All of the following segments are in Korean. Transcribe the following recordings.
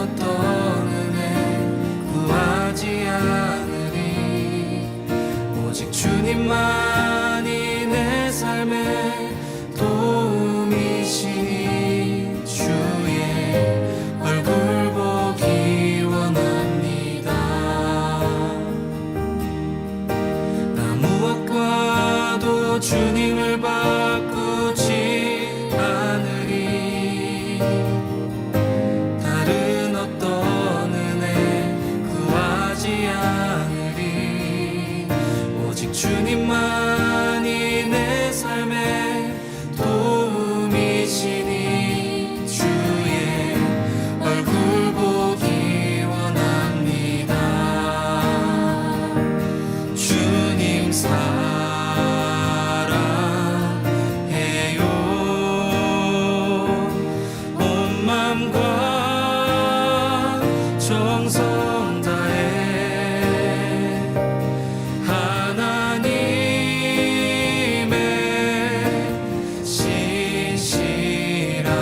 어떤 은혜 구하지 않으리. 오직 주님만이 내 삶의 도움이시니 주의 얼굴 보기 원합니다. 나 무엇과도 주님을 바꾸지 않으리. 다른 어떤 은혜 구하지 않으리. 오직 주님만이 내 삶의 도움이시니 주의 얼굴 보기 원합니다. 주님 사랑해요. 온 맘과 정성 다해 하나님의 신실한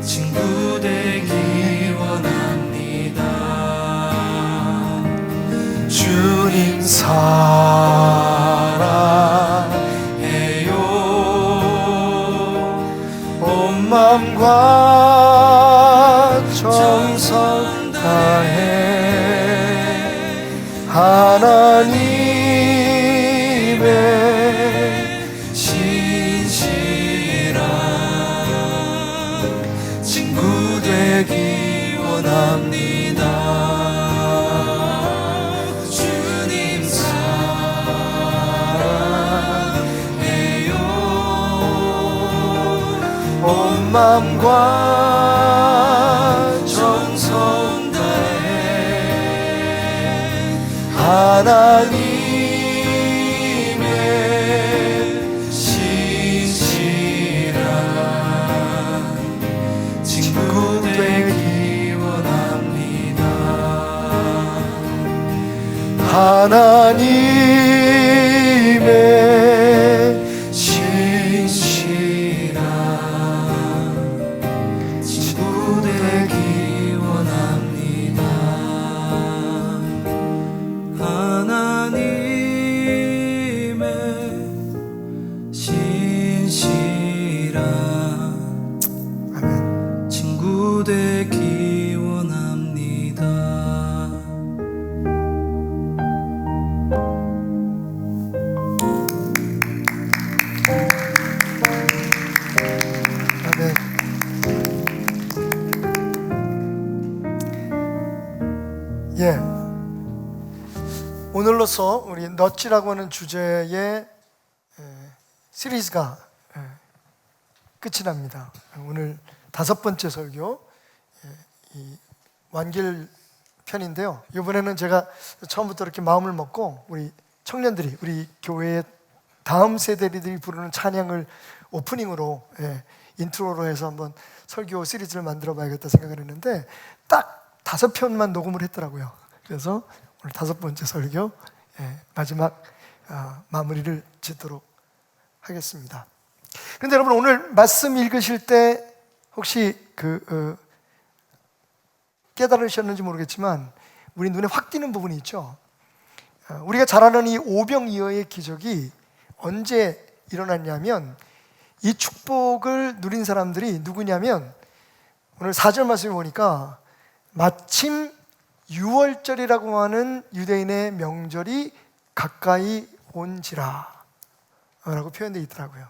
친구 되기 원합니다. 주님 사랑해요. 온 맘과 정성 다해 하나님의 신실한 친구 되기 원합니다. 주님 사랑해요. 온 맘과 정성 다해 하나님의 신실한 친구 되기 원합니다. 하나님의 신실한 친구 되기 원합니다. 하나님의 신실한 아멘. 친구 되기 원합니다. 아멘. 예. 오늘로써 우리 넛지라고 하는 주제의 시리즈가 끝이 납니다. 오늘 5번째 설교, 이 완결 편인데요. 이번에는 제가 처음부터 이렇게 마음을 먹고 우리 청년들이, 우리 교회의 다음 세대들이 부르는 찬양을 오프닝으로, 인트로로 해서 한번 설교 시리즈를 만들어 봐야겠다 생각을 했는데 딱 5편만 녹음을 했더라고요. 그래서 오늘 5번째 설교 마지막 마무리를 짓도록 하겠습니다. 그런데 여러분, 오늘 말씀 읽으실 때 혹시 깨달으셨는지 모르겠지만 우리 눈에 확 띄는 부분이 있죠. 우리가 잘 아는 이 오병이어의 기적이 언제 일어났냐면, 이 축복을 누린 사람들이 누구냐면, 오늘 4절 말씀에 보니까 마침 유월절이라고 하는 유대인의 명절이 가까이 온지라 라고 표현되어 있더라고요.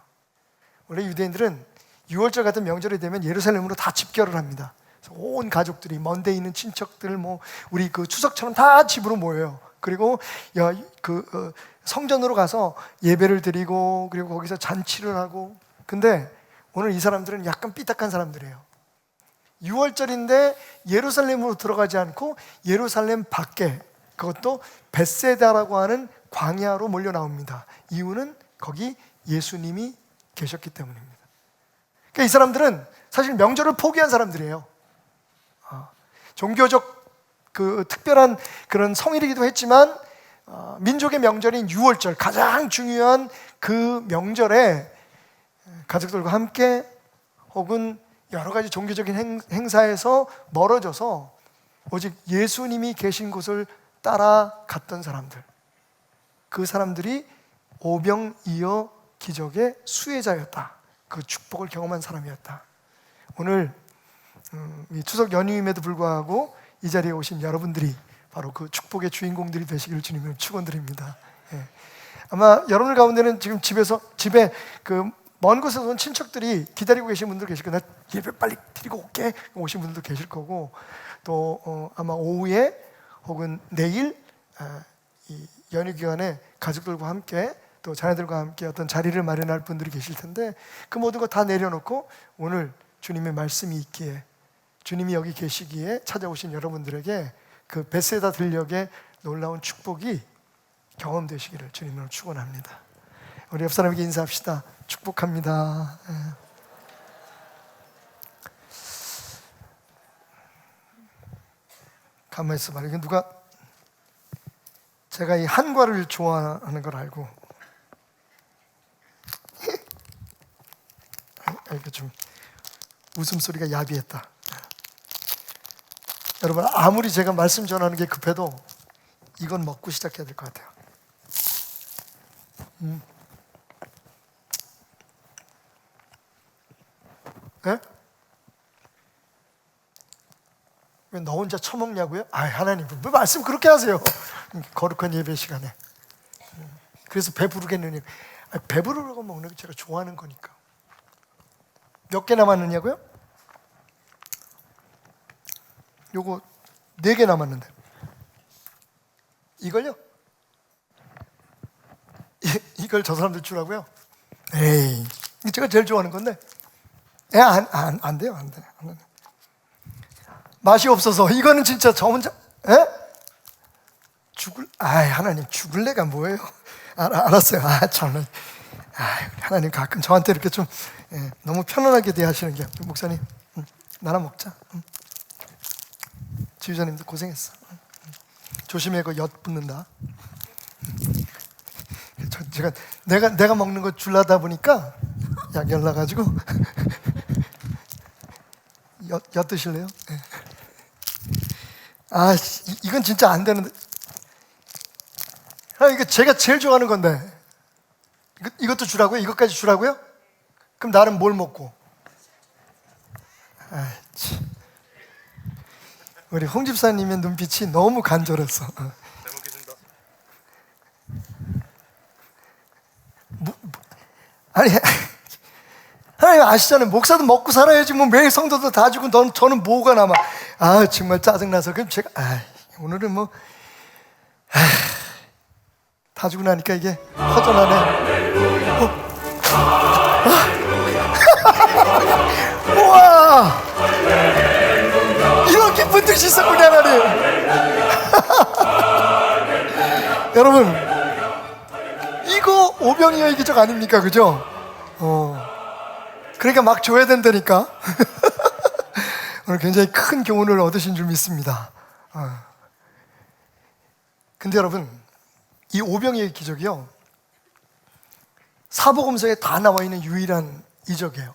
원래 유대인들은 유월절 같은 명절이 되면 예루살렘으로 다 집결을 합니다. 그래서 온 가족들이, 먼데 있는 친척들, 우리 추석처럼 다 집으로 모여요. 그리고 성전으로 가서 예배를 드리고, 그리고 거기서 잔치를 하고. 근데 오늘 이 사람들은 약간 삐딱한 사람들이에요. 6월절인데 예루살렘으로 들어가지 않고 예루살렘 밖에, 그것도 벳세다라고 하는 광야로 몰려 나옵니다. 이유는 거기 예수님이 계셨기 때문입니다. 그러니까 이 사람들은 사실 명절을 포기한 사람들이에요. 종교적 특별한 그런 성일이기도 했지만 민족의 명절인 6월절, 가장 중요한 그 명절에 가족들과 함께, 혹은 여러 가지 종교적인 행사에서 멀어져서 오직 예수님이 계신 곳을 따라갔던 사람들, 그 사람들이 오병이어 기적의 수혜자였다. 그 축복을 경험한 사람이었다. 오늘 이 추석 연휴임에도 불구하고 이 자리에 오신 여러분들이 바로 그 축복의 주인공들이 되시기를 주님을 축원드립니다. 예. 아마 여러분들 가운데는 지금 집에 그 먼 곳에서 온 친척들이 기다리고 계신 분들 계실 거예요. 나 예배 빨리 드리고 올게 오신 분들도 계실 거고, 또 아마 오후에 혹은 내일 이 연휴 기간에 가족들과 함께 또 자녀들과 함께 어떤 자리를 마련할 분들이 계실 텐데, 그 모든 거 다 내려놓고 오늘 주님의 말씀이 있기에, 주님이 여기 계시기에 찾아오신 여러분들에게 그 베세다 들녘의 놀라운 축복이 경험되시기를 주님으로 축원합니다. 우리 옆 사람에게 인사합시다. 축복합니다. 가만히 있어봐. 이게 누가 제가 이 한과를 좋아하는 걸 알고 이렇게 좀 웃음소리가 야비했다. 여러분, 아무리 제가 말씀 전하는 게 급해도 이건 먹고 시작해야 될 것 같아요. 네? 왜 너 혼자 처먹냐고요? 아, 하나님 왜 말씀 그렇게 하세요? 거룩한 예배 시간에. 그래서 배부르겠느냐? 배부르라고 먹는 게 제가 좋아하는 거니까. 몇 개 남았느냐고요? 요거 4개 남았는데 이걸요? 이걸 저 사람들 주라고요? 에이, 제가 제일 좋아하는 건데. 안 돼요, 안 돼. 맛이 없어서 이거는 진짜 저 혼자. 하나님 죽을래가 뭐예요? 알았어요. 참나. 하나님 가끔 저한테 이렇게 좀 너무 편안하게 대하시는 게. 목사님, 나랑 먹자. 지휘자님도 고생했어. 조심해, 그 엿 붙는다. 제가 내가 먹는 거 줄라다 보니까 약 열나가지고 엿 드실래요? 네. 이건 진짜 안 되는데. 이거 제가 제일 좋아하는 건데 이것도 주라고요? 이것까지 주라고요? 그럼 나는 뭘 먹고? 우리 홍 집사님의 눈빛이 너무 간절했어. 잘 먹겠습니다. 하나님 아시잖아요. 목사도 먹고 살아야지 뭐 매일 성도도 다 주고 저는 뭐가 남아. 정말 짜증나서. 그럼 제가 오늘은 뭐 다 주고 나니까 이게 허전하네. 우와, 이런 기쁜 뜻이 있었군요, 하나님. 여러분, 이거 오병이어의 기적 아닙니까? 그죠? 그러니까 막 줘야 된다니까. 오늘 굉장히 큰 교훈을 얻으신 줄 믿습니다. 근데 여러분, 이 오병이어의 기적이요, 사복음서에 다 나와 있는 유일한 이적이에요.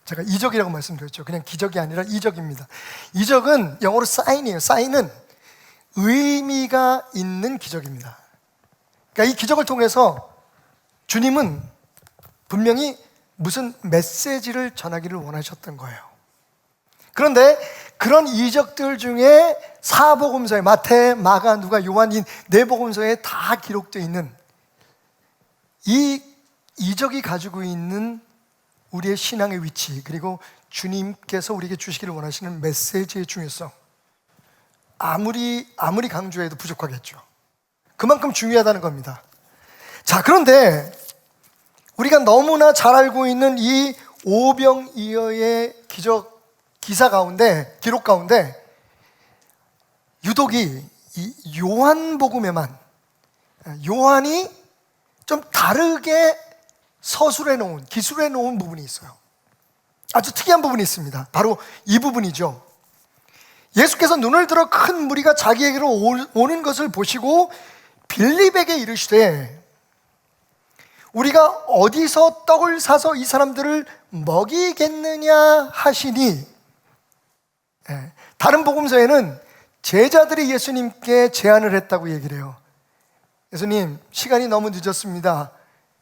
제가 이적이라고 말씀드렸죠. 그냥 기적이 아니라 이적입니다. 이적은 영어로 사인이에요. 사인은 의미가 있는 기적입니다. 그러니까 이 기적을 통해서 주님은 분명히 무슨 메시지를 전하기를 원하셨던 거예요. 그런데 그런 이적들 중에 사복음서에 마태, 마가, 누가, 요한 이 4복음서에 다 기록되어 있는 이 이적이 가지고 있는 우리의 신앙의 위치, 그리고 주님께서 우리에게 주시기를 원하시는 메시지의 중요성, 아무리 강조해도 부족하겠죠. 그만큼 중요하다는 겁니다. 자, 그런데 우리가 너무나 잘 알고 있는 이 오병이어의 기사 가운데, 기록 가운데 유독이 이 요한복음에만 요한이 좀 다르게 서술해 놓은, 기술해 놓은 부분이 있어요. 아주 특이한 부분이 있습니다. 바로 이 부분이죠. 예수께서 눈을 들어 큰 무리가 자기에게로 오는 것을 보시고 빌립에게 이르시되, 우리가 어디서 떡을 사서 이 사람들을 먹이겠느냐 하시니, 다른 복음서에는 제자들이 예수님께 제안을 했다고 얘기를 해요. 예수님, 시간이 너무 늦었습니다.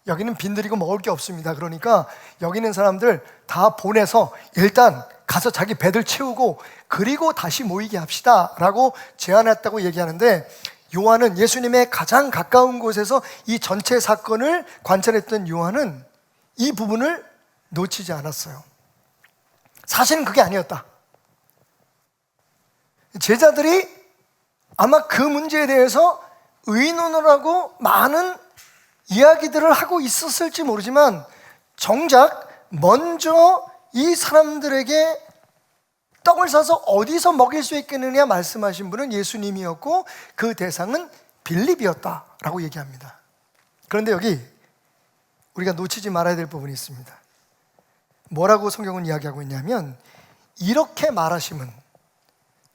여기는 빈들이고 먹을 게 없습니다. 그러니까 여기 있는 사람들 다 보내서 일단 가서 자기 배들 채우고 그리고 다시 모이게 합시다 라고 제안했다고 얘기하는데, 요한은 예수님의 가장 가까운 곳에서 이 전체 사건을 관찰했던 요한은 이 부분을 놓치지 않았어요. 사실은 그게 아니었다. 제자들이 아마 그 문제에 대해서 의논을 하고 많은 이야기들을 하고 있었을지 모르지만, 정작 먼저 이 사람들에게 떡을 사서 어디서 먹일 수 있겠느냐 말씀하신 분은 예수님이었고, 그 대상은 빌립이었다라고 얘기합니다. 그런데 여기 우리가 놓치지 말아야 될 부분이 있습니다. 뭐라고 성경은 이야기하고 있냐면, 이렇게 말하심은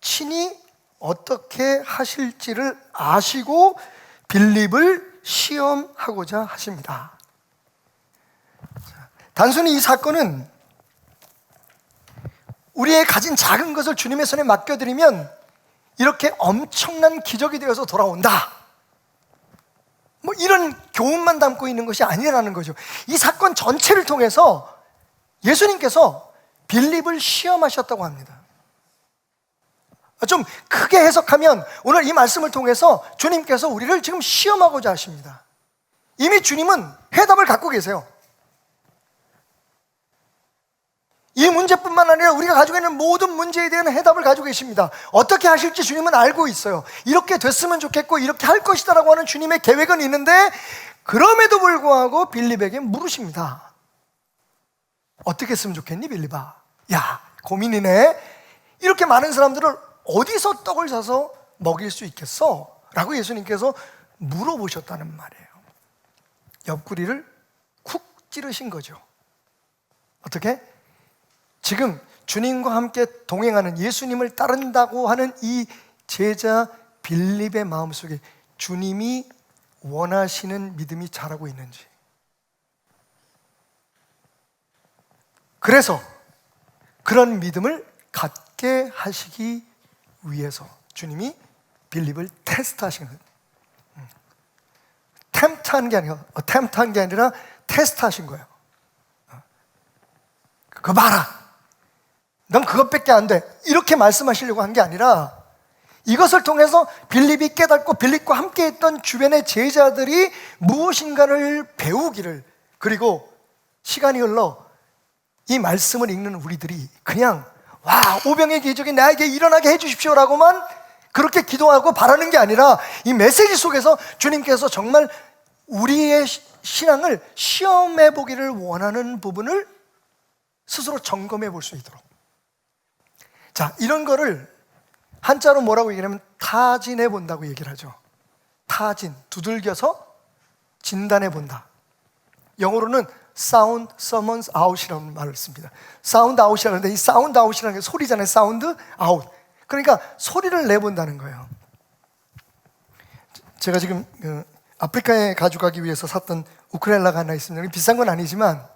친히 어떻게 하실지를 아시고 빌립을 시험하고자 하십니다. 단순히 이 사건은 우리의 가진 작은 것을 주님의 손에 맡겨드리면 이렇게 엄청난 기적이 되어서 돌아온다, 뭐 이런 교훈만 담고 있는 것이 아니라는 거죠. 이 사건 전체를 통해서 예수님께서 빌립을 시험하셨다고 합니다. 좀 크게 해석하면 오늘 이 말씀을 통해서 주님께서 우리를 지금 시험하고자 하십니다. 이미 주님은 해답을 갖고 계세요. 이 문제뿐만 아니라 우리가 가지고 있는 모든 문제에 대한 해답을 가지고 계십니다. 어떻게 하실지 주님은 알고 있어요. 이렇게 됐으면 좋겠고 이렇게 할 것이다 라고 하는 주님의 계획은 있는데, 그럼에도 불구하고 빌립에게 물으십니다. 어떻게 했으면 좋겠니 빌립아? 야, 고민이네. 이렇게 많은 사람들을 어디서 떡을 사서 먹일 수 있겠어? 라고 예수님께서 물어보셨다는 말이에요. 옆구리를 쿡 찌르신 거죠. 어떻게? 지금 주님과 함께 동행하는, 예수님을 따른다고 하는 이 제자 빌립의 마음속에 주님이 원하시는 믿음이 자라고 있는지, 그래서 그런 믿음을 갖게 하시기 위해서 주님이 빌립을 테스트하신 거예요. 템트한 게 아니라 테스트하신 거예요. 그거 봐라, 넌 그것밖에 안 돼, 이렇게 말씀하시려고 한 게 아니라, 이것을 통해서 빌립이 깨닫고 빌립과 함께 했던 주변의 제자들이 무엇인가를 배우기를, 그리고 시간이 흘러 이 말씀을 읽는 우리들이 그냥 와, 오병의 기적이 나에게 일어나게 해주십시오 라고만 그렇게 기도하고 바라는 게 아니라, 이 메시지 속에서 주님께서 정말 우리의 신앙을 시험해 보기를 원하는 부분을 스스로 점검해 볼 수 있도록. 자, 이런 거를 한자로 뭐라고 얘기하면 타진해 본다고 얘기를 하죠. 타진, 두들겨서 진단해 본다. 영어로는 sound summons out이라는 말을 씁니다. sound out이라고 하는데, 이 sound out이라는 게 소리잖아요. sound out. 그러니까 소리를 내본다는 거예요. 제가 지금 아프리카에 가져가기 위해서 샀던 우쿨렐라가 하나 있습니다. 비싼 건 아니지만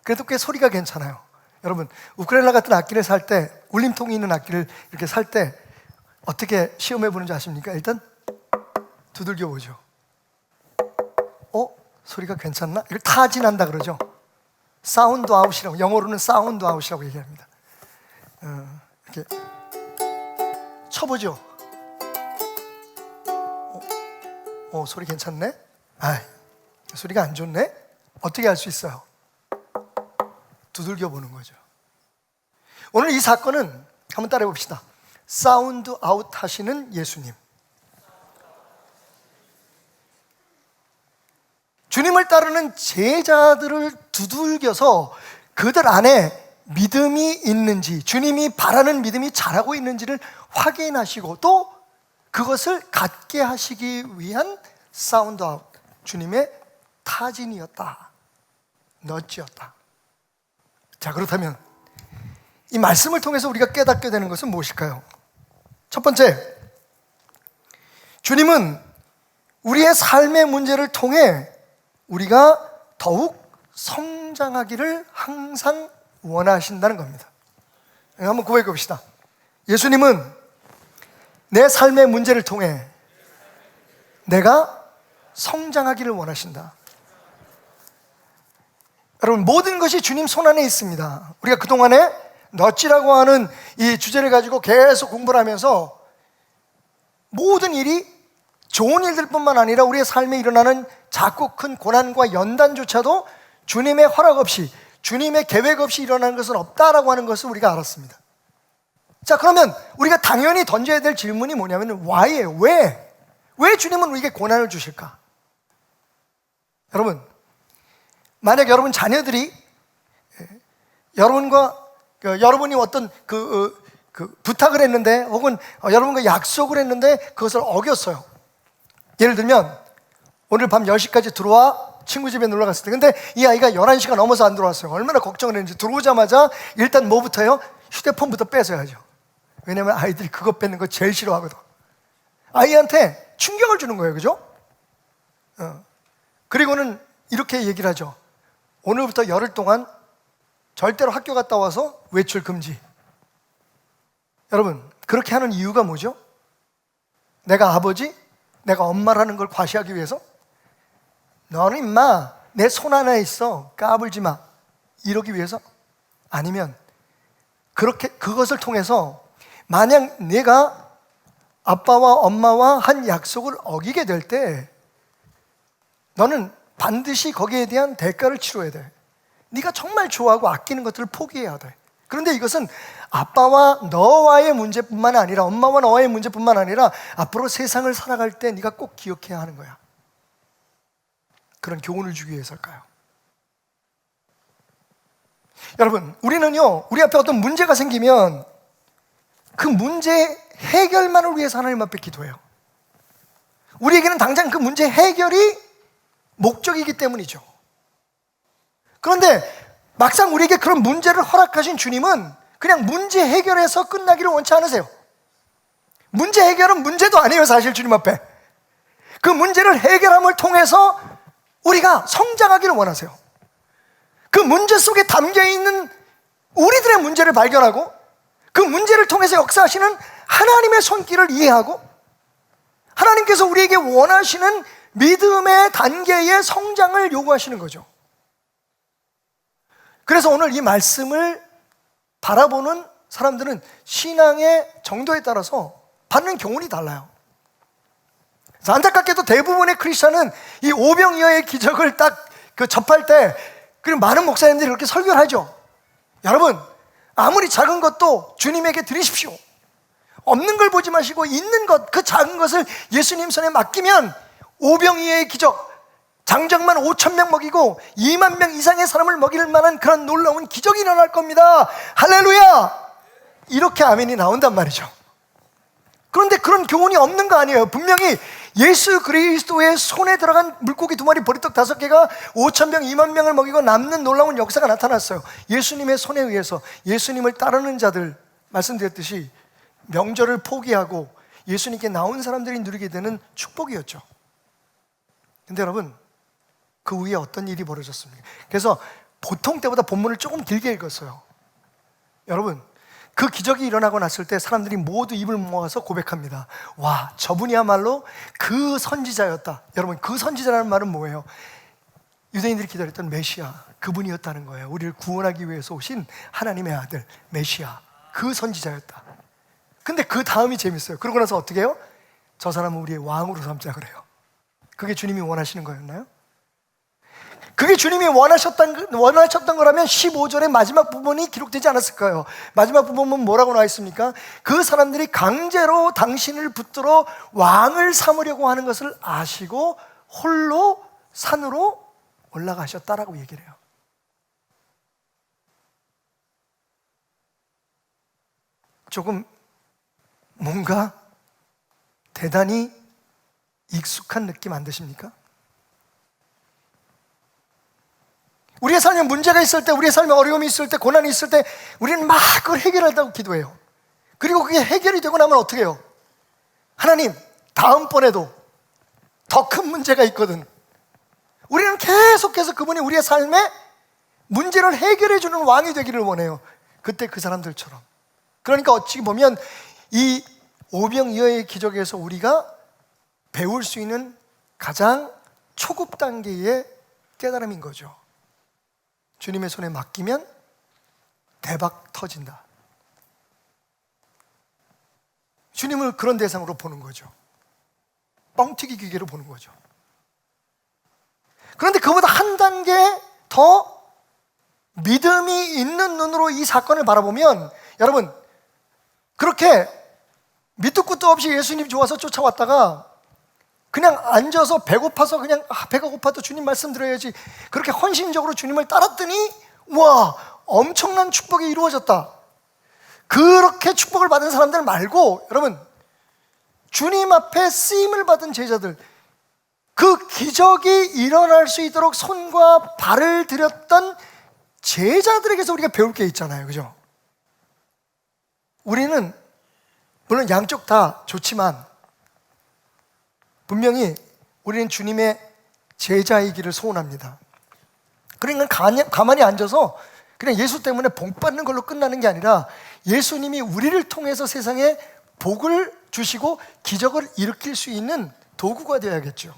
그래도 꽤 소리가 괜찮아요. 여러분, 우쿨렐라 같은 악기를 살 때, 울림통이 있는 악기를 이렇게 살 때 어떻게 시험해 보는지 아십니까? 일단 두들겨 보죠. 소리가 괜찮나? 이걸 타진한다 그러죠. 사운드 아웃이라고, 영어로는 사운드 아웃이라고 얘기합니다. 이렇게 쳐보죠. 소리 괜찮네? 소리가 안 좋네? 어떻게 알 수 있어요? 두들겨 보는 거죠. 오늘 이 사건은 한번 따라해 봅시다. 사운드 아웃 하시는 예수님. 주님을 따르는 제자들을 두들겨서 그들 안에 믿음이 있는지, 주님이 바라는 믿음이 자라고 있는지를 확인하시고, 또 그것을 갖게 하시기 위한 사운드 아웃, 주님의 타진이었다, 너지였다. 자, 그렇다면 이 말씀을 통해서 우리가 깨닫게 되는 것은 무엇일까요? 첫 번째, 주님은 우리의 삶의 문제를 통해 우리가 더욱 성장하기를 항상 원하신다는 겁니다. 한번 고백해 봅시다. 예수님은 내 삶의 문제를 통해 내가 성장하기를 원하신다. 여러분, 모든 것이 주님 손안에 있습니다. 우리가 그동안에 넛지라고 하는 이 주제를 가지고 계속 공부를 하면서 모든 일이 좋은 일들뿐만 아니라 우리의 삶에 일어나는 작고 큰 고난과 연단조차도 주님의 허락 없이, 주님의 계획 없이 일어나는 것은 없다라고 하는 것을 우리가 알았습니다. 자, 그러면 우리가 당연히 던져야 될 질문이 뭐냐면 why예요. 왜 주님은 우리에게 고난을 주실까? 여러분, 만약 여러분 자녀들이 여러분이 어떤 부탁을 했는데, 혹은 여러분과 약속을 했는데 그것을 어겼어요. 예를 들면 오늘 밤 10시까지 들어와, 친구 집에 놀러 갔을 때, 근데 이 아이가 11시가 넘어서 안 들어왔어요. 얼마나 걱정을 했는지. 들어오자마자 일단 뭐부터 해요? 휴대폰부터 뺏어야죠. 왜냐면 아이들이 그거 뺏는 거 제일 싫어하거든. 아이한테 충격을 주는 거예요. 그죠? 그리고는 이렇게 얘기를 하죠. 오늘부터 열흘 동안 절대로 학교 갔다 와서 외출 금지. 여러분, 그렇게 하는 이유가 뭐죠? 내가 아버지, 내가 엄마라는 걸 과시하기 위해서? 너는 임마 내 손 안에 있어, 까불지 마, 이러기 위해서? 아니면 그것을 통해서 만약 내가 아빠와 엄마와 한 약속을 어기게 될 때 너는 반드시 거기에 대한 대가를 치러야 돼. 네가 정말 좋아하고 아끼는 것들을 포기해야 돼. 그런데 이것은 아빠와 너와의 문제뿐만 아니라, 엄마와 너와의 문제뿐만 아니라 앞으로 세상을 살아갈 때 네가 꼭 기억해야 하는 거야. 그런 교훈을 주기 위해서일까요? 여러분, 우리는요, 우리 앞에 어떤 문제가 생기면 그 문제 해결만을 위해서 하나님 앞에 기도해요. 우리에게는 당장 그 문제 해결이 목적이기 때문이죠. 그런데 막상 우리에게 그런 문제를 허락하신 주님은 그냥 문제 해결해서 끝나기를 원치 않으세요. 문제 해결은 문제도 아니에요, 사실 주님 앞에. 그 문제를 해결함을 통해서 우리가 성장하기를 원하세요. 그 문제 속에 담겨있는 우리들의 문제를 발견하고 그 문제를 통해서 역사하시는 하나님의 손길을 이해하고 하나님께서 우리에게 원하시는 믿음의 단계의 성장을 요구하시는 거죠. 그래서 오늘 이 말씀을 바라보는 사람들은 신앙의 정도에 따라서 받는 교훈이 달라요. 그래서 안타깝게도 대부분의 크리스천은 이 오병이어의 기적을 딱 접할 때, 그리고 많은 목사님들이 그렇게 설교를 하죠. 여러분, 아무리 작은 것도 주님에게 드리십시오. 없는 걸 보지 마시고 있는 것, 그 작은 것을 예수님 손에 맡기면 오병이어의 기적, 장정만 5,000명 먹이고 2만 명 이상의 사람을 먹일 만한 그런 놀라운 기적이 일어날 겁니다. 할렐루야! 이렇게 아멘이 나온단 말이죠. 그런데 그런 교훈이 없는 거 아니에요. 분명히 예수 그리스도의 손에 들어간 물고기 2마리, 보리떡 5개가 5,000명, 2만 명을 먹이고 남는 놀라운 역사가 나타났어요. 예수님의 손에 의해서. 예수님을 따르는 자들, 말씀드렸듯이 명절을 포기하고 예수님께 나온 사람들이 누리게 되는 축복이었죠. 근데 여러분, 그 위에 어떤 일이 벌어졌습니까? 그래서 보통 때보다 본문을 조금 길게 읽었어요. 여러분, 그 기적이 일어나고 났을 때 사람들이 모두 입을 모아서 고백합니다. 와, 저분이야말로 그 선지자였다. 여러분, 그 선지자라는 말은 뭐예요? 유대인들이 기다렸던 메시아, 그분이었다는 거예요. 우리를 구원하기 위해서 오신 하나님의 아들 메시아, 그 선지자였다. 근데 그 다음이 재밌어요. 그러고 나서 어떻게 해요? 저 사람은 우리의 왕으로 삼자 그래요. 그게 주님이 원하시는 거였나요? 그게 주님이 원하셨던 거라면 15절의 마지막 부분이 기록되지 않았을까요? 마지막 부분은 뭐라고 나와 있습니까? 그 사람들이 강제로 당신을 붙들어 왕을 삼으려고 하는 것을 아시고 홀로 산으로 올라가셨다라고 얘기를 해요. 조금 뭔가 대단히 익숙한 느낌 안 드십니까? 우리의 삶에 문제가 있을 때, 우리의 삶에 어려움이 있을 때, 고난이 있을 때 우리는 막 그걸 해결하려고 기도해요. 그리고 그게 해결이 되고 나면 어떻게 해요? 하나님, 다음번에도 더 큰 문제가 있거든. 우리는 계속해서 그분이 우리의 삶에 문제를 해결해 주는 왕이 되기를 원해요. 그때 그 사람들처럼. 그러니까 어찌 보면 이 오병이어의 기적에서 우리가 배울 수 있는 가장 초급 단계의 깨달음인 거죠. 주님의 손에 맡기면 대박 터진다. 주님을 그런 대상으로 보는 거죠. 뻥튀기 기계로 보는 거죠. 그런데 그보다 한 단계 더 믿음이 있는 눈으로 이 사건을 바라보면, 여러분, 그렇게 밑도 끝도 없이 예수님 좋아서 쫓아왔다가 그냥 앉아서 배고파서 그냥 배가 고파도 주님 말씀 들어야지, 그렇게 헌신적으로 주님을 따랐더니 와, 엄청난 축복이 이루어졌다. 그렇게 축복을 받은 사람들 말고, 여러분, 주님 앞에 쓰임을 받은 제자들, 그 기적이 일어날 수 있도록 손과 발을 들였던 제자들에게서 우리가 배울 게 있잖아요. 그죠? 우리는 물론 양쪽 다 좋지만 분명히 우리는 주님의 제자이기를 소원합니다. 그러니까 가만히 앉아서 그냥 예수 때문에 복 받는 걸로 끝나는 게 아니라 예수님이 우리를 통해서 세상에 복을 주시고 기적을 일으킬 수 있는 도구가 되어야겠죠.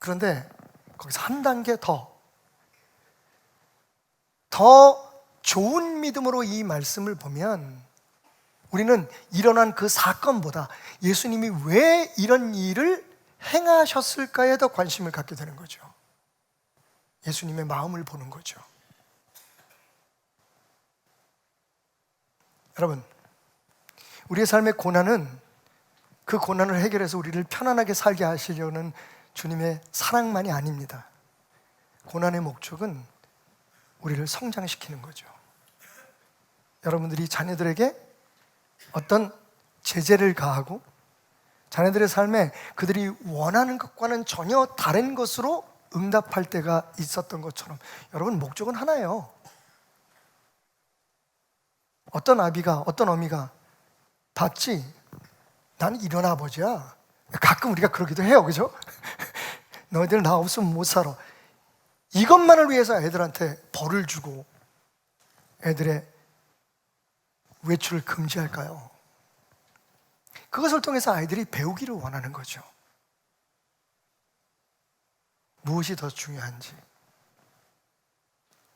그런데 거기서 한 단계 더 좋은 믿음으로 이 말씀을 보면 우리는 일어난 그 사건보다 예수님이 왜 이런 일을 행하셨을까에 더 관심을 갖게 되는 거죠. 예수님의 마음을 보는 거죠. 여러분, 우리의 삶의 고난은 그 고난을 해결해서 우리를 편안하게 살게 하시려는 주님의 사랑만이 아닙니다. 고난의 목적은 우리를 성장시키는 거죠. 여러분들이 자녀들에게 어떤 제재를 가하고 자녀들의 삶에 그들이 원하는 것과는 전혀 다른 것으로 응답할 때가 있었던 것처럼, 여러분, 목적은 하나예요. 어떤 아비가, 어떤 어미가 봤지? 나는 이런 아버지야. 가끔 우리가 그러기도 해요. 그죠? 너희들 나 없으면 못 살아. 이것만을 위해서 애들한테 벌을 주고 애들의 외출을 금지할까요? 그것을 통해서 아이들이 배우기를 원하는 거죠. 무엇이 더 중요한지,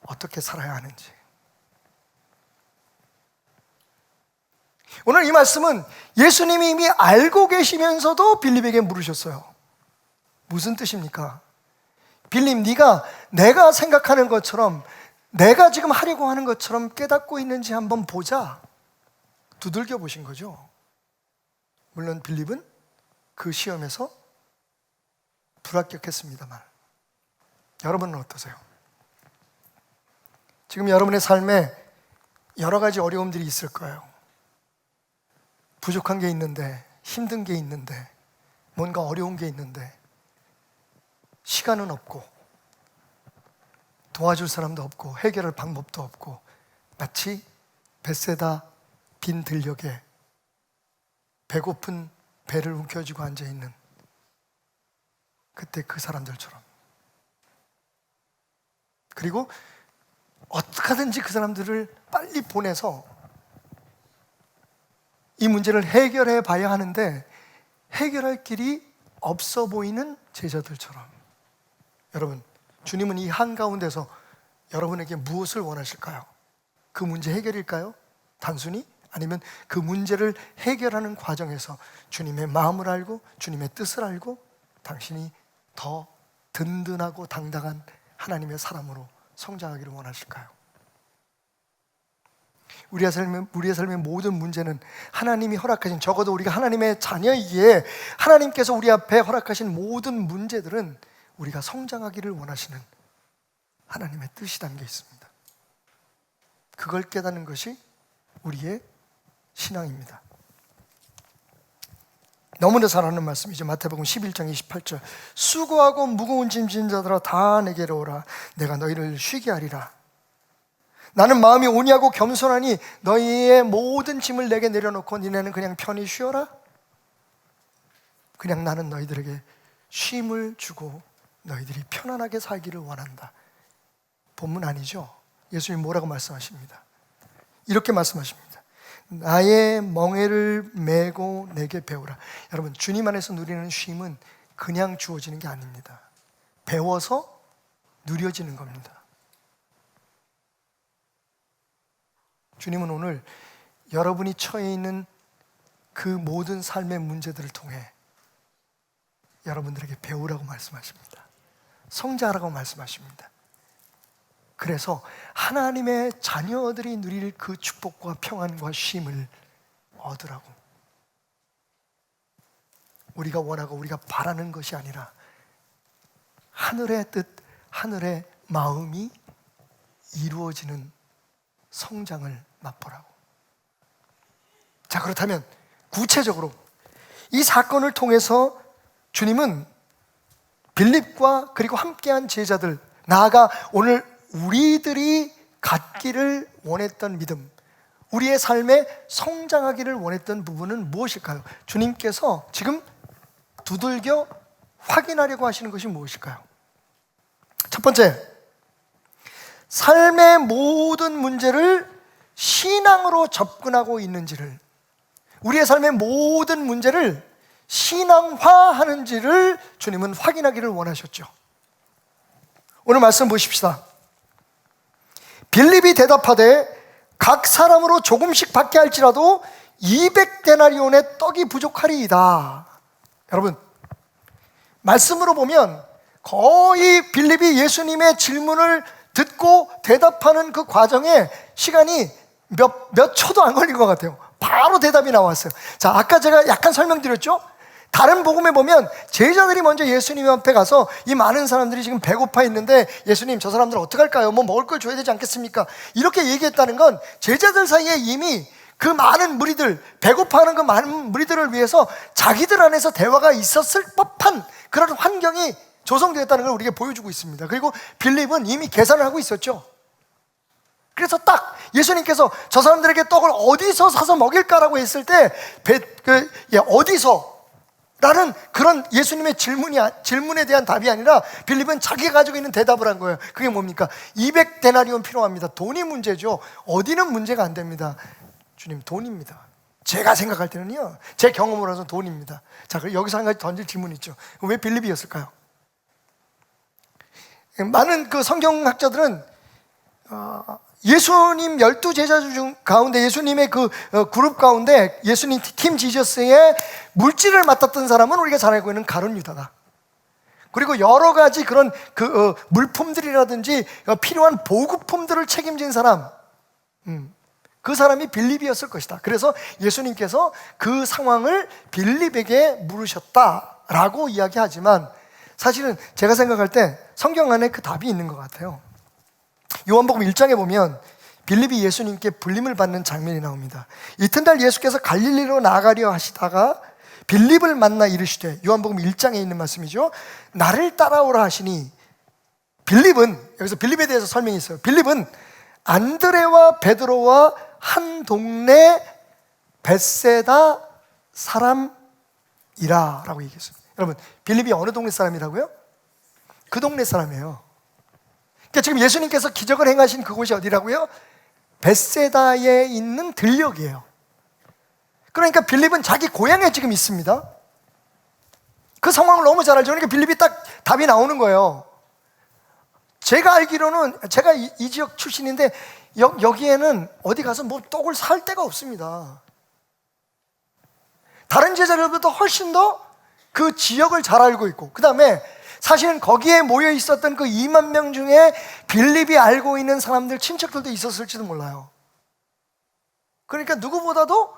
어떻게 살아야 하는지. 오늘 이 말씀은 예수님이 이미 알고 계시면서도 빌립에게 물으셨어요. 무슨 뜻입니까? 빌립, 네가 내가 생각하는 것처럼, 내가 지금 하려고 하는 것처럼 깨닫고 있는지 한번 보자. 두들겨 보신 거죠. 물론 빌립은 그 시험에서 불합격했습니다만, 여러분은 어떠세요? 지금 여러분의 삶에 여러 가지 어려움들이 있을 거예요. 부족한 게 있는데, 힘든 게 있는데, 뭔가 어려운 게 있는데 시간은 없고 도와줄 사람도 없고 해결할 방법도 없고, 마치 벳세다 빈 들녘에 배고픈 배를 움켜쥐고 앉아있는 그때 그 사람들처럼, 그리고 어떻게 하든지 그 사람들을 빨리 보내서 이 문제를 해결해 봐야 하는데 해결할 길이 없어 보이는 제자들처럼, 여러분, 주님은 이 한가운데서 여러분에게 무엇을 원하실까요? 그 문제 해결일까요? 단순히? 아니면 그 문제를 해결하는 과정에서 주님의 마음을 알고 주님의 뜻을 알고 당신이 더 든든하고 당당한 하나님의 사람으로 성장하기를 원하실까요? 우리의 삶의 모든 문제는 하나님이 허락하신, 적어도 우리가 하나님의 자녀이기에 하나님께서 우리 앞에 허락하신 모든 문제들은 우리가 성장하기를 원하시는 하나님의 뜻이 담겨 있습니다. 그걸 깨닫는 것이 우리의 신앙입니다. 너무나 잘 아는 말씀이죠. 마태복음 11장 28절, 수고하고 무거운 짐진 자들아 다 내게로 오라. 내가 너희를 쉬게 하리라. 나는 마음이 온유하고 겸손하니 너희의 모든 짐을 내게 내려놓고 니네는 그냥 편히 쉬어라. 그냥 나는 너희들에게 쉼을 주고 너희들이 편안하게 살기를 원한다. 본문 아니죠? 예수님 뭐라고 말씀하십니다? 이렇게 말씀하십니다. 나의 멍에를 메고 내게 배우라. 여러분, 주님 안에서 누리는 쉼은 그냥 주어지는 게 아닙니다. 배워서 누려지는 겁니다. 주님은 오늘 여러분이 처해 있는 그 모든 삶의 문제들을 통해 여러분들에게 배우라고 말씀하십니다. 성장하라고 말씀하십니다. 그래서 하나님의 자녀들이 누릴 그 축복과 평안과 쉼을 얻으라고. 우리가 원하고 우리가 바라는 것이 아니라 하늘의 뜻, 하늘의 마음이 이루어지는 성장을 맛보라고. 자, 그렇다면 구체적으로 이 사건을 통해서 주님은 빌립과 그리고 함께한 제자들, 나아가 오늘 우리들이 갖기를 원했던 믿음, 우리의 삶에 성장하기를 원했던 부분은 무엇일까요? 주님께서 지금 두들겨 확인하려고 하시는 것이 무엇일까요? 첫 번째, 삶의 모든 문제를 신앙으로 접근하고 있는지를, 우리의 삶의 모든 문제를 신앙화하는지를 주님은 확인하기를 원하셨죠. 오늘 말씀 보십시다. 빌립이 대답하되 각 사람으로 조금씩 받게 할지라도 200데나리온의 떡이 부족하리이다. 여러분, 말씀으로 보면 거의 빌립이 예수님의 질문을 듣고 대답하는 그 과정에 시간이 몇 초도 안 걸린 것 같아요. 바로 대답이 나왔어요. 자, 아까 제가 약간 설명드렸죠? 다른 복음에 보면 제자들이 먼저 예수님 앞에 가서 이 많은 사람들이 지금 배고파 있는데 예수님, 저 사람들 어떡할까요? 뭐 먹을 걸 줘야 되지 않겠습니까? 이렇게 얘기했다는 건 제자들 사이에 이미 그 많은 무리들, 배고파하는 그 많은 무리들을 위해서 자기들 안에서 대화가 있었을 법한 그런 환경이 조성되었다는 걸 우리에게 보여주고 있습니다. 그리고 빌립은 이미 계산을 하고 있었죠. 그래서 딱 예수님께서 저 사람들에게 떡을 어디서 사서 먹일까라고 했을 때 어디서? 라는 그런 예수님의 질문에 대한 답이 아니라 빌립은 자기가 가지고 있는 대답을 한 거예요. 그게 뭡니까? 200데나리온 필요합니다. 돈이 문제죠. 어디는 문제가 안 됩니다. 주님, 돈입니다. 제가 생각할 때는요, 제 경험으로 해서 돈입니다. 자, 그럼 여기서 한 가지 던질 질문이 있죠. 왜 빌립이었을까요? 많은 그 성경학자들은 예수님 12제자 중 가운데 예수님의 그 그룹 가운데 예수님 팀 지저스의 물질을 맡았던 사람은 우리가 잘 알고 있는 가룟 유다다. 그리고 여러 가지 그런 그 물품들이라든지 필요한 보급품들을 책임진 사람, 그 사람이 빌립이었을 것이다. 그래서 예수님께서 그 상황을 빌립에게 물으셨다라고 이야기하지만 사실은 제가 생각할 때 성경 안에 그 답이 있는 것 같아요. 요한복음 1장에 보면 빌립이 예수님께 불림을 받는 장면이 나옵니다. 이튿날 예수께서 갈릴리로 나가려 하시다가 빌립을 만나 이르시되, 요한복음 1장에 있는 말씀이죠. 나를 따라오라 하시니, 빌립은, 여기서 빌립에 대해서 설명이 있어요. 빌립은 안드레와 베드로와 한 동네 벳세다 사람이라 라고 얘기했어요. 여러분, 빌립이 어느 동네 사람이라고요? 그 동네 사람이에요. 그러니까 지금 예수님께서 기적을 행하신 그곳이 어디라고요? 벳세다에 있는 들녘이에요. 그러니까 빌립은 자기 고향에 지금 있습니다. 그 상황을 너무 잘 알죠. 그러니까 빌립이 딱 답이 나오는 거예요. 제가 알기로는, 제가 이 지역 출신인데 여기에는 어디 가서 뭐 떡을 살 데가 없습니다. 다른 제자들보다 훨씬 더 그 지역을 잘 알고 있고, 그 다음에 사실은 거기에 모여 있었던 그 2만 명 중에 빌립이 알고 있는 사람들, 친척들도 있었을지도 몰라요. 그러니까 누구보다도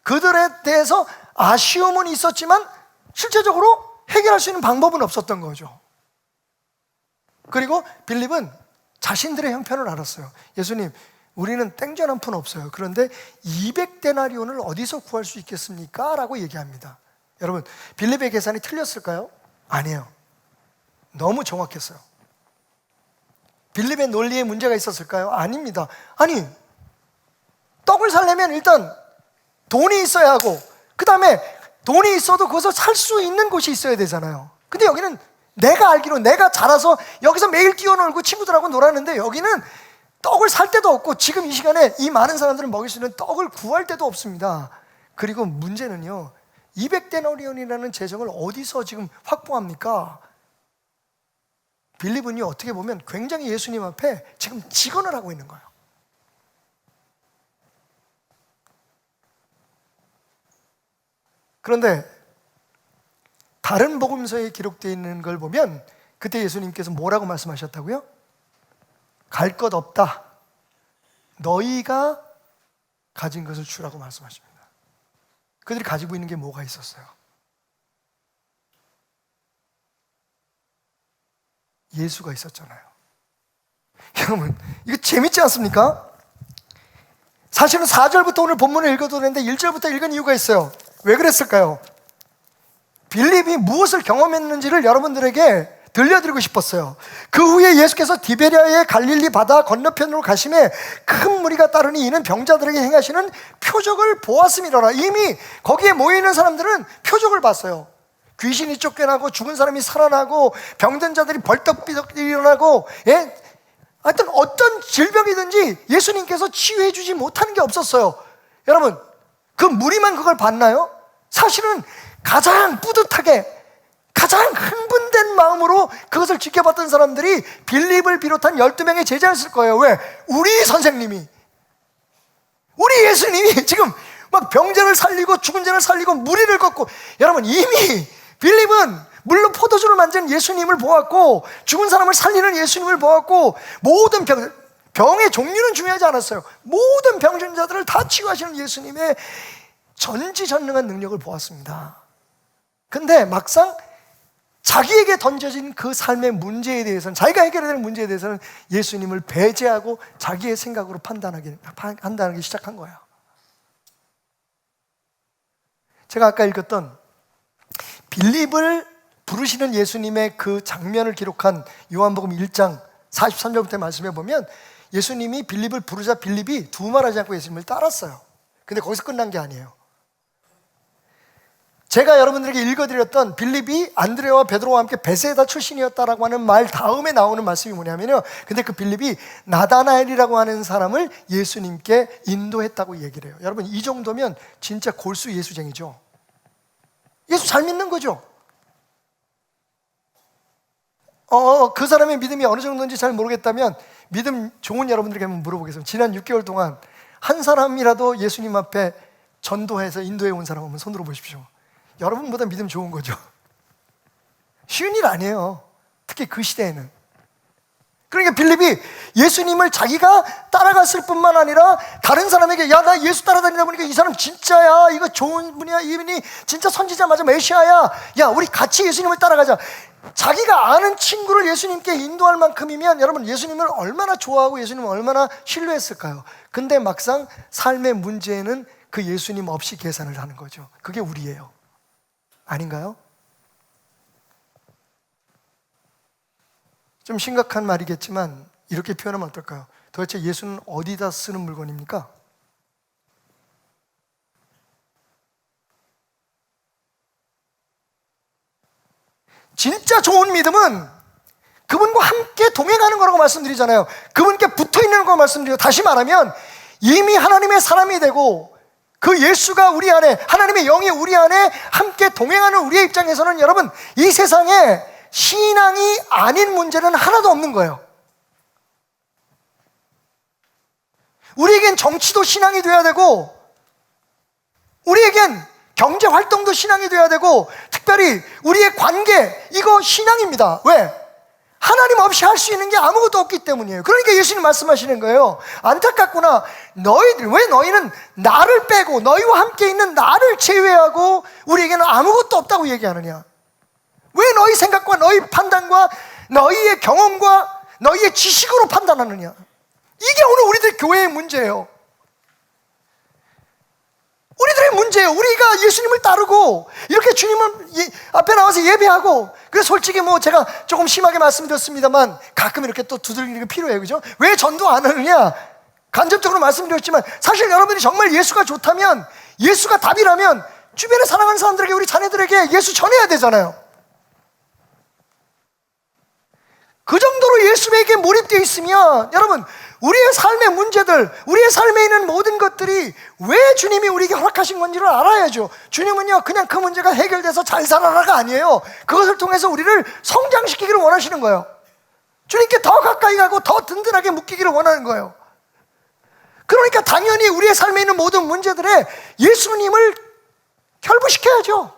그들에 대해서 아쉬움은 있었지만 실제적으로 해결할 수 있는 방법은 없었던 거죠. 그리고 빌립은 자신들의 형편을 알았어요. 예수님, 우리는 땡전 한 푼 없어요. 그런데 200데나리온을 어디서 구할 수 있겠습니까? 라고 얘기합니다. 여러분, 빌립의 계산이 틀렸을까요? 아니에요. 너무 정확했어요. 빌립의 논리에 문제가 있었을까요? 아닙니다. 아니, 떡을 살려면 일단 돈이 있어야 하고, 그 다음에 돈이 있어도 거기서 살 수 있는 곳이 있어야 되잖아요. 근데 여기는 내가 알기로 내가 자라서 여기서 매일 뛰어놀고 친구들하고 놀았는데 여기는 떡을 살 데도 없고 지금 이 시간에 이 많은 사람들을 먹일 수 있는 떡을 구할 데도 없습니다. 그리고 문제는요, 200데나리온이라는 재정을 어디서 지금 확보합니까? 빌립은요, 어떻게 보면 굉장히 예수님 앞에 지금 직언을 하고 있는 거예요. 그런데 다른 복음서에 기록되어 있는 걸 보면 그때 예수님께서 뭐라고 말씀하셨다고요? 갈 것 없다. 너희가 가진 것을 주라고 말씀하십니다. 그들이 가지고 있는 게 뭐가 있었어요? 예수가 있었잖아요. 여러분, 이거 재밌지 않습니까? 사실은 4절부터 오늘 본문을 읽어도 되는데 1절부터 읽은 이유가 있어요. 왜 그랬을까요? 빌립이 무엇을 경험했는지를 여러분들에게 들려드리고 싶었어요. 그 후에 예수께서 디베랴의 갈릴리 바다 건너편으로 가심에 큰 무리가 따르니 이는 병자들에게 행하시는 표적을 보았음이로라. 이미 거기에 모여있는 사람들은 표적을 봤어요. 귀신이 쫓겨나고 죽은 사람이 살아나고 병든 자들이 벌떡비덕 일어나고, 하여튼 어떤 질병이든지 예수님께서 치유해 주지 못하는 게 없었어요. 여러분, 그 무리만 그걸 봤나요? 사실은 가장 뿌듯하게 가장 흥분된 마음으로 그것을 지켜봤던 사람들이 빌립을 비롯한 12명의 제자였을 거예요. 왜? 우리 선생님이, 우리 예수님이 지금 막 병자를 살리고 죽은 자를 살리고 무리를 걷고, 여러분 이미 빌립은 물론 포도주를 만든 예수님을 보았고 죽은 사람을 살리는 예수님을 보았고 모든 병의 종류는 중요하지 않았어요. 모든 병든 자들을 다 치유하시는 예수님의 전지전능한 능력을 보았습니다. 근데 막상 자기에게 던져진 그 삶의 문제에 대해서는, 자기가 해결해야 될 문제에 대해서는 예수님을 배제하고 자기의 생각으로 판단하기 시작한 거예요. 제가 아까 읽었던 빌립을 부르시는 예수님의 그 장면을 기록한 요한복음 1장 43절부터 말씀해 보면 예수님이 빌립을 부르자 빌립이 두말하지 않고 예수님을 따랐어요. 근데 거기서 끝난 게 아니에요. 제가 여러분들에게 읽어드렸던 빌립이 안드레와 베드로와 함께 베세다 출신이었다라고 하는 말 다음에 나오는 말씀이 뭐냐면요, 근데 그 빌립이 나다나엘이라고 하는 사람을 예수님께 인도했다고 얘기를 해요. 여러분, 이 정도면 진짜 골수 예수쟁이죠. 예수 잘 믿는 거죠. 그 사람의 믿음이 어느 정도인지 잘 모르겠다면 믿음 좋은 여러분들에게 한번 물어보겠습니다. 지난 6개월 동안 한 사람이라도 예수님 앞에 전도해서 인도해 온 사람 한번 손들어 보십시오. 여러분보다 믿음 좋은 거죠. 쉬운 일 아니에요. 특히 그 시대에는. 그러니까 빌립이 예수님을 자기가 따라갔을 뿐만 아니라 다른 사람에게, 야, 나 예수 따라다니다 보니까 이 사람 진짜야, 이거 좋은 분이야, 이분이 진짜 선지자 맞아, 메시아야, 야, 우리 같이 예수님을 따라가자. 자기가 아는 친구를 예수님께 인도할 만큼이면 여러분, 예수님을 얼마나 좋아하고 예수님을 얼마나 신뢰했을까요? 근데 막상 삶의 문제에는 그 예수님 없이 계산을 하는 거죠. 그게 우리예요. 아닌가요? 좀 심각한 말이겠지만 이렇게 표현하면 어떨까요? 도대체 예수는 어디다 쓰는 물건입니까? 진짜 좋은 믿음은 그분과 함께 동행하는 거라고 말씀드리잖아요. 그분께 붙어있는 거라고 말씀드려요. 다시 말하면 이미 하나님의 사람이 되고 그 예수가 우리 안에, 하나님의 영이 우리 안에 함께 동행하는 우리의 입장에서는 여러분, 이 세상에 신앙이 아닌 문제는 하나도 없는 거예요. 우리에겐 정치도 신앙이 돼야 되고, 우리에겐 경제 활동도 신앙이 돼야 되고, 특별히 우리의 관계, 이거 신앙입니다. 왜? 하나님 없이 할 수 있는 게 아무것도 없기 때문이에요. 그러니까 예수님 말씀하시는 거예요. 안타깝구나. 왜 너희는 나를 빼고 너희와 함께 있는 나를 제외하고 우리에게는 아무것도 없다고 얘기하느냐? 왜 너희 생각과 너희 판단과 너희의 경험과 너희의 지식으로 판단하느냐? 이게 오늘 우리들 교회의 문제예요. 우리들의 문제예요. 우리가 예수님을 따르고 이렇게 주님을 앞에 나와서 예배하고, 그래서 솔직히 제가 조금 심하게 말씀드렸습니다만 가끔 이렇게 또 두들기는 게 필요해요. 그죠? 왜 전도 안 하느냐? 간접적으로 말씀드렸지만 사실 여러분이 정말 예수가 좋다면, 예수가 답이라면 주변에 사랑하는 사람들에게, 우리 자녀들에게 예수 전해야 되잖아요. 그 정도로 예수에게 몰입되어 있으면 여러분, 우리의 삶의 문제들, 우리의 삶에 있는 모든 것들이 왜 주님이 우리에게 허락하신 건지를 알아야죠. 주님은요, 그냥 그 문제가 해결돼서 잘 살아라가 아니에요. 그것을 통해서 우리를 성장시키기를 원하시는 거예요. 주님께 더 가까이 가고 더 든든하게 묶이기를 원하는 거예요. 그러니까 당연히 우리의 삶에 있는 모든 문제들에 예수님을 결부시켜야죠.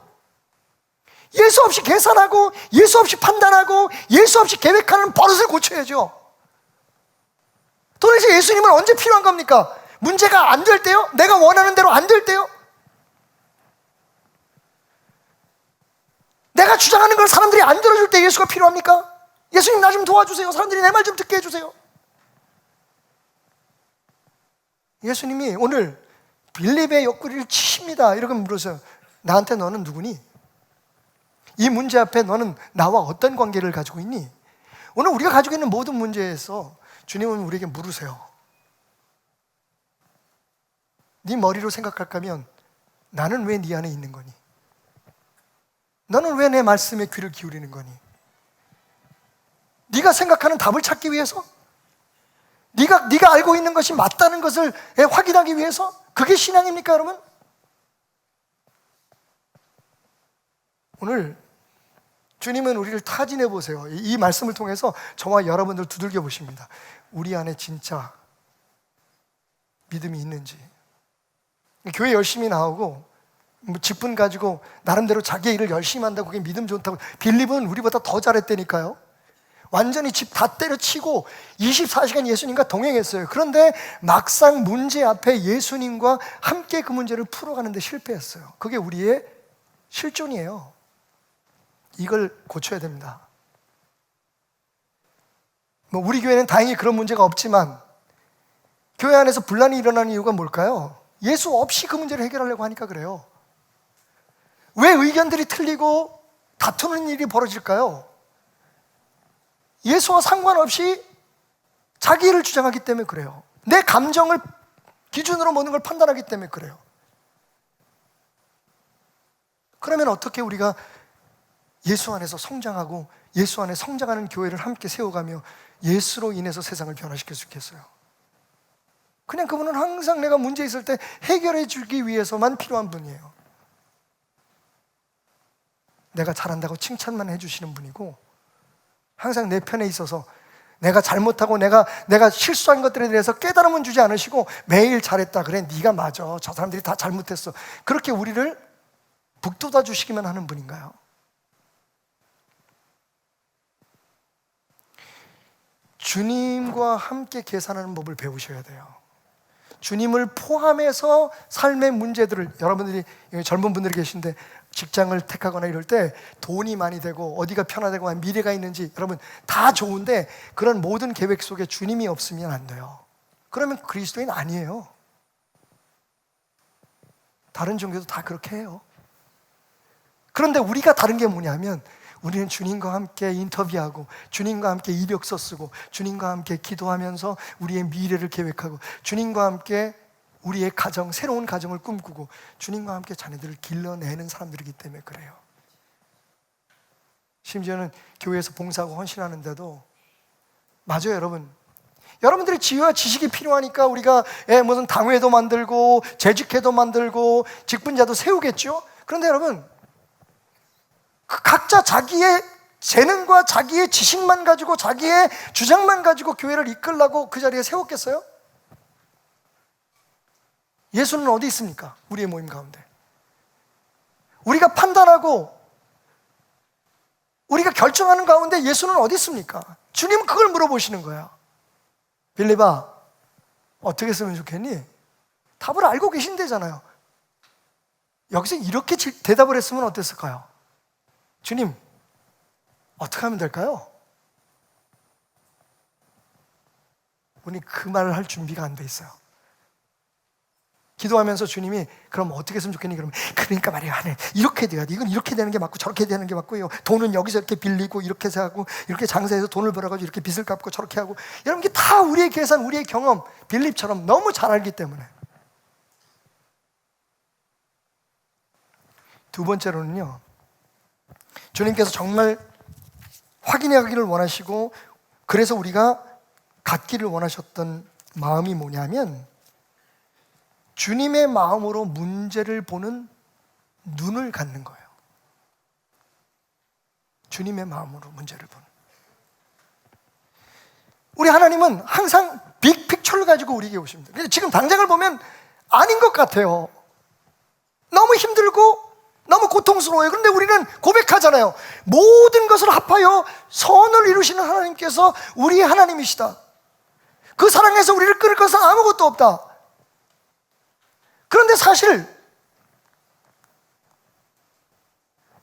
예수 없이 계산하고 예수 없이 판단하고 예수 없이 계획하는 버릇을 고쳐야죠. 도대체 예수님은 언제 필요한 겁니까? 문제가 안 될 때요? 내가 원하는 대로 안 될 때요? 내가 주장하는 걸 사람들이 안 들어줄 때 예수가 필요합니까? 예수님 나 좀 도와주세요. 사람들이 내 말 좀 듣게 해주세요. 예수님이 오늘 빌립의 옆구리를 치십니다. 이렇게 물으세요. 나한테 너는 누구니? 이 문제 앞에 너는 나와 어떤 관계를 가지고 있니? 오늘 우리가 가지고 있는 모든 문제에서 주님은 우리에게 물으세요. 네 머리로 생각할 거면 나는 왜 네 안에 있는 거니? 너는 왜 내 말씀에 귀를 기울이는 거니? 네가 생각하는 답을 찾기 위해서? 네가 알고 있는 것이 맞다는 것을 확인하기 위해서? 그게 신앙입니까, 여러분? 오늘 주님은 우리를 타진해 보세요. 이 말씀을 통해서 저와 여러분들 두들겨 보십니다. 우리 안에 진짜 믿음이 있는지. 교회 열심히 나오고 직분 가지고 나름대로 자기 일을 열심히 한다고 그게 믿음 좋다고. 빌립은 우리보다 더 잘했다니까요. 완전히 집 다 때려치고 24시간 예수님과 동행했어요. 그런데 막상 문제 앞에 예수님과 함께 그 문제를 풀어가는 데 실패했어요. 그게 우리의 실존이에요. 이걸 고쳐야 됩니다. 우리 교회는 다행히 그런 문제가 없지만 교회 안에서 분란이 일어나는 이유가 뭘까요? 예수 없이 그 문제를 해결하려고 하니까 그래요. 왜 의견들이 틀리고 다투는 일이 벌어질까요? 예수와 상관없이 자기 일을 주장하기 때문에 그래요. 내 감정을 기준으로 모든 걸 판단하기 때문에 그래요. 그러면 어떻게 우리가 예수 안에서 성장하고 예수 안에 성장하는 교회를 함께 세워가며 예수로 인해서 세상을 변화시킬 수 있겠어요? 그냥 그분은 항상 내가 문제 있을 때 해결해 주기 위해서만 필요한 분이에요. 내가 잘한다고 칭찬만 해주시는 분이고 항상 내 편에 있어서 내가 잘못하고 내가 실수한 것들에 대해서 깨달음은 주지 않으시고 매일 잘했다 그래 네가 맞아 저 사람들이 다 잘못했어 그렇게 우리를 북돋아 주시기만 하는 분인가요? 주님과 함께 계산하는 법을 배우셔야 돼요. 주님을 포함해서 삶의 문제들을, 여러분들이 젊은 분들이 계신데 직장을 택하거나 이럴 때 돈이 많이 되고 어디가 편하되고 미래가 있는지 여러분 다 좋은데 그런 모든 계획 속에 주님이 없으면 안 돼요. 그러면 그리스도인 아니에요. 다른 종교도 다 그렇게 해요. 그런데 우리가 다른 게 뭐냐면 우리는 주님과 함께 인터뷰하고 주님과 함께 이력서 쓰고 주님과 함께 기도하면서 우리의 미래를 계획하고 주님과 함께 우리의 가정, 새로운 가정을 꿈꾸고 주님과 함께 자녀들을 길러내는 사람들이기 때문에 그래요. 심지어는 교회에서 봉사하고 헌신하는데도 맞아요, 여러분. 여러분들의 지혜와 지식이 필요하니까 우리가 무슨 당회도 만들고 재직회도 만들고 직분자도 세우겠죠. 그런데 여러분 각자 자기의 재능과 자기의 지식만 가지고 자기의 주장만 가지고 교회를 이끌라고 그 자리에 세웠겠어요? 예수는 어디 있습니까? 우리의 모임 가운데. 우리가 판단하고 우리가 결정하는 가운데 예수는 어디 있습니까? 주님은 그걸 물어보시는 거야. 빌립아, 어떻게 했으면 좋겠니? 답을 알고 계신대잖아요. 여기서 이렇게 대답을 했으면 어땠을까요? 주님, 어떻게 하면 될까요? 우리 그 말을 할 준비가 안 돼 있어요. 기도하면서 주님이 그럼 어떻게 했으면 좋겠니? 그러면 그러니까 말이야 하늘 이렇게 돼야 돼. 이건 이렇게 되는 게 맞고 저렇게 되는 게 맞고요. 돈은 여기서 이렇게 빌리고 이렇게 하고 이렇게 장사해서 돈을 벌어가지고 이렇게 빚을 갚고 저렇게 하고 여러분 이게 다 우리의 계산, 우리의 경험 빌립처럼 너무 잘 알기 때문에. 두 번째로는요, 주님께서 정말 확인하기를 원하시고 그래서 우리가 갖기를 원하셨던 마음이 뭐냐면 주님의 마음으로 문제를 보는 눈을 갖는 거예요. 주님의 마음으로 문제를 보는. 우리 하나님은 항상 빅픽처를 가지고 우리에게 오십니다. 근데 지금 당장을 보면 아닌 것 같아요. 너무 힘들고 너무 고통스러워요. 그런데 우리는 고백하잖아요. 모든 것을 합하여 선을 이루시는 하나님께서 우리의 하나님이시다. 그 사랑에서 우리를 끊을 것은 아무것도 없다. 그런데 사실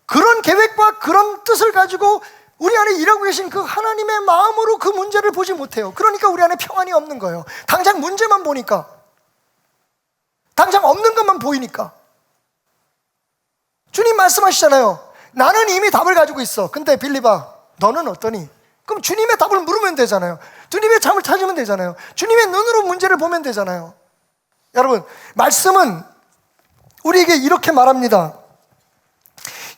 그런 계획과 그런 뜻을 가지고 우리 안에 일하고 계신 그 하나님의 마음으로 그 문제를 보지 못해요. 그러니까 우리 안에 평안이 없는 거예요. 당장 문제만 보니까, 당장 없는 것만 보이니까. 주님 말씀하시잖아요. 나는 이미 답을 가지고 있어. 근데 빌립아, 너는 어떠니? 그럼 주님의 답을 물으면 되잖아요. 주님의 답을 찾으면 되잖아요. 주님의 눈으로 문제를 보면 되잖아요. 여러분, 말씀은 우리에게 이렇게 말합니다.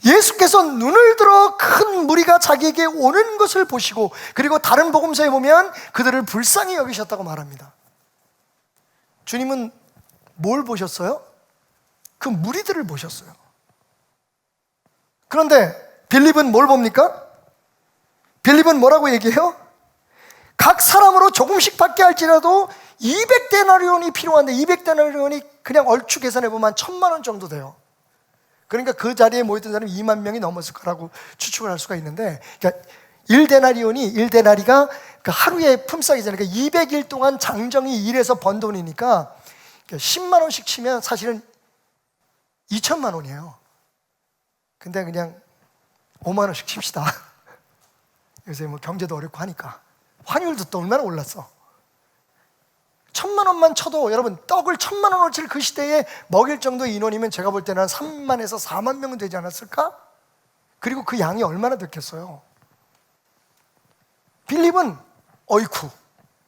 예수께서 눈을 들어 큰 무리가 자기에게 오는 것을 보시고, 그리고 다른 복음서에 보면 그들을 불쌍히 여기셨다고 말합니다. 주님은 뭘 보셨어요? 그 무리들을 보셨어요. 그런데 빌립은 뭘 봅니까? 빌립은 뭐라고 얘기해요? 각 사람으로 조금씩 받게 할지라도 200데나리온이 필요한데 200데나리온이 그냥 얼추 계산해보면 1,000만 원 정도 돼요. 그러니까 그 자리에 모였던 사람이 2만 명이 넘었을 거라고 추측을 할 수가 있는데, 그러니까 1데나리가 그 하루의 품삯이잖아요. 그러니까 200일 동안 장정이 일해서 번 돈이니까 10만 원씩 치면 사실은 2천만 원이에요. 근데 그냥 5만 원씩 칩시다. 요새 뭐 경제도 어렵고 하니까 환율도 또 얼마나 올랐어. 1,000만 원만 쳐도 여러분 떡을 1,000만 원어치를 그 시대에 먹일 정도의 인원이면 제가 볼 때는 한 3만에서 4만 명은 되지 않았을까? 그리고 그 양이 얼마나 됐겠어요? 빌립은 어이쿠,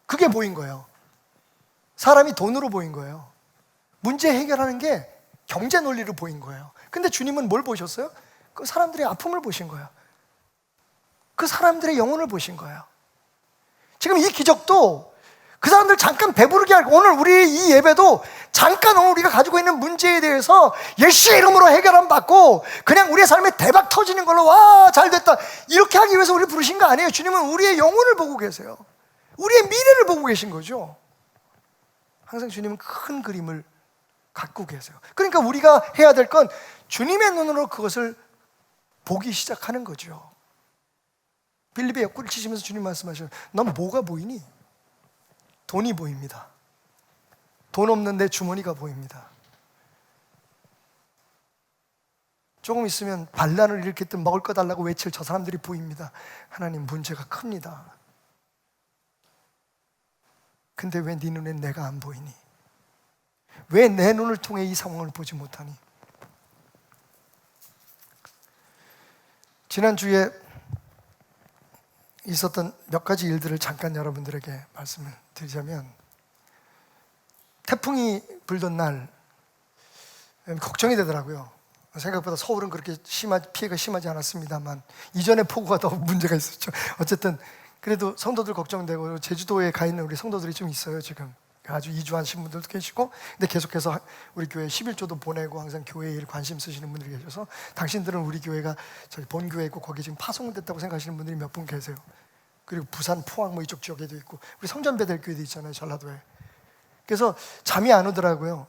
그게 보인 거예요. 사람이 돈으로 보인 거예요. 문제 해결하는 게 경제 논리로 보인 거예요. 근데 주님은 뭘 보셨어요? 그 사람들의 아픔을 보신 거예요. 그 사람들의 영혼을 보신 거예요. 지금 이 기적도 그 사람들 잠깐 배부르게 하고, 오늘 우리 이 예배도 잠깐 오늘 우리가 가지고 있는 문제에 대해서 예수의 이름으로 해결 안 받고 그냥 우리의 삶에 대박 터지는 걸로 와 잘됐다 이렇게 하기 위해서 우리를 부르신 거 아니에요. 주님은 우리의 영혼을 보고 계세요. 우리의 미래를 보고 계신 거죠. 항상 주님은 큰 그림을 갖고 계세요. 그러니까 우리가 해야 될 건 주님의 눈으로 그것을 보기 시작하는 거죠. 빌립의 옆구리를 치시면서 주님 말씀하셔요. 넌 뭐가 보이니? 돈이 보입니다. 돈 없는 내 주머니가 보입니다. 조금 있으면 반란을 일으켰듯 먹을 거 달라고 외칠 저 사람들이 보입니다. 하나님, 문제가 큽니다. 근데 왜 네 눈엔 내가 안 보이니? 왜 내 눈을 통해 이 상황을 보지 못하니? 지난주에 있었던 몇 가지 일들을 잠깐 여러분들에게 말씀을 드리자면, 태풍이 불던 날 걱정이 되더라고요. 생각보다 서울은 그렇게 피해가 심하지 않았습니다만 이전에 폭우가 더 문제가 있었죠. 어쨌든 그래도 성도들 걱정되고, 제주도에 가 있는 우리 성도들이 좀 있어요. 지금 아주 이주하신 분들도 계시고, 근데 계속해서 우리 교회 11조도 보내고 항상 교회에 일 관심 쓰시는 분들이 계셔서, 당신들은 우리 교회가 저희 본교회 있고 거기 지금 파송됐다고 생각하시는 분들이 몇 분 계세요. 그리고 부산, 포항 뭐 이쪽 지역에도 있고, 우리 성전배들교회도 있잖아요, 전라도에. 그래서 잠이 안 오더라고요.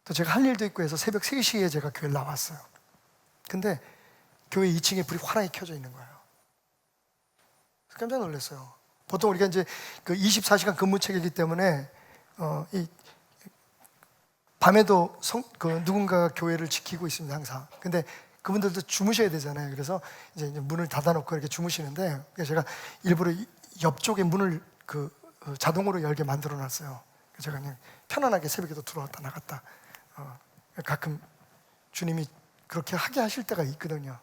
또 제가 할 일도 있고 해서 새벽 3시에 제가 교회를 나왔어요. 근데 교회 2층에 불이 환하게 켜져 있는 거예요. 깜짝 놀랐어요. 보통 우리가 이제 그 24시간 근무 체계이기 때문에 이 밤에도 누군가가 교회를 지키고 있습니다, 항상. 근데 그분들도 주무셔야 되잖아요. 그래서 이제 문을 닫아놓고 이렇게 주무시는데, 제가 일부러 옆쪽에 문을 자동으로 열게 만들어놨어요. 제가 그냥 편안하게 새벽에도 들어왔다 나갔다. 가끔 주님이 그렇게 하게 하실 때가 있거든요.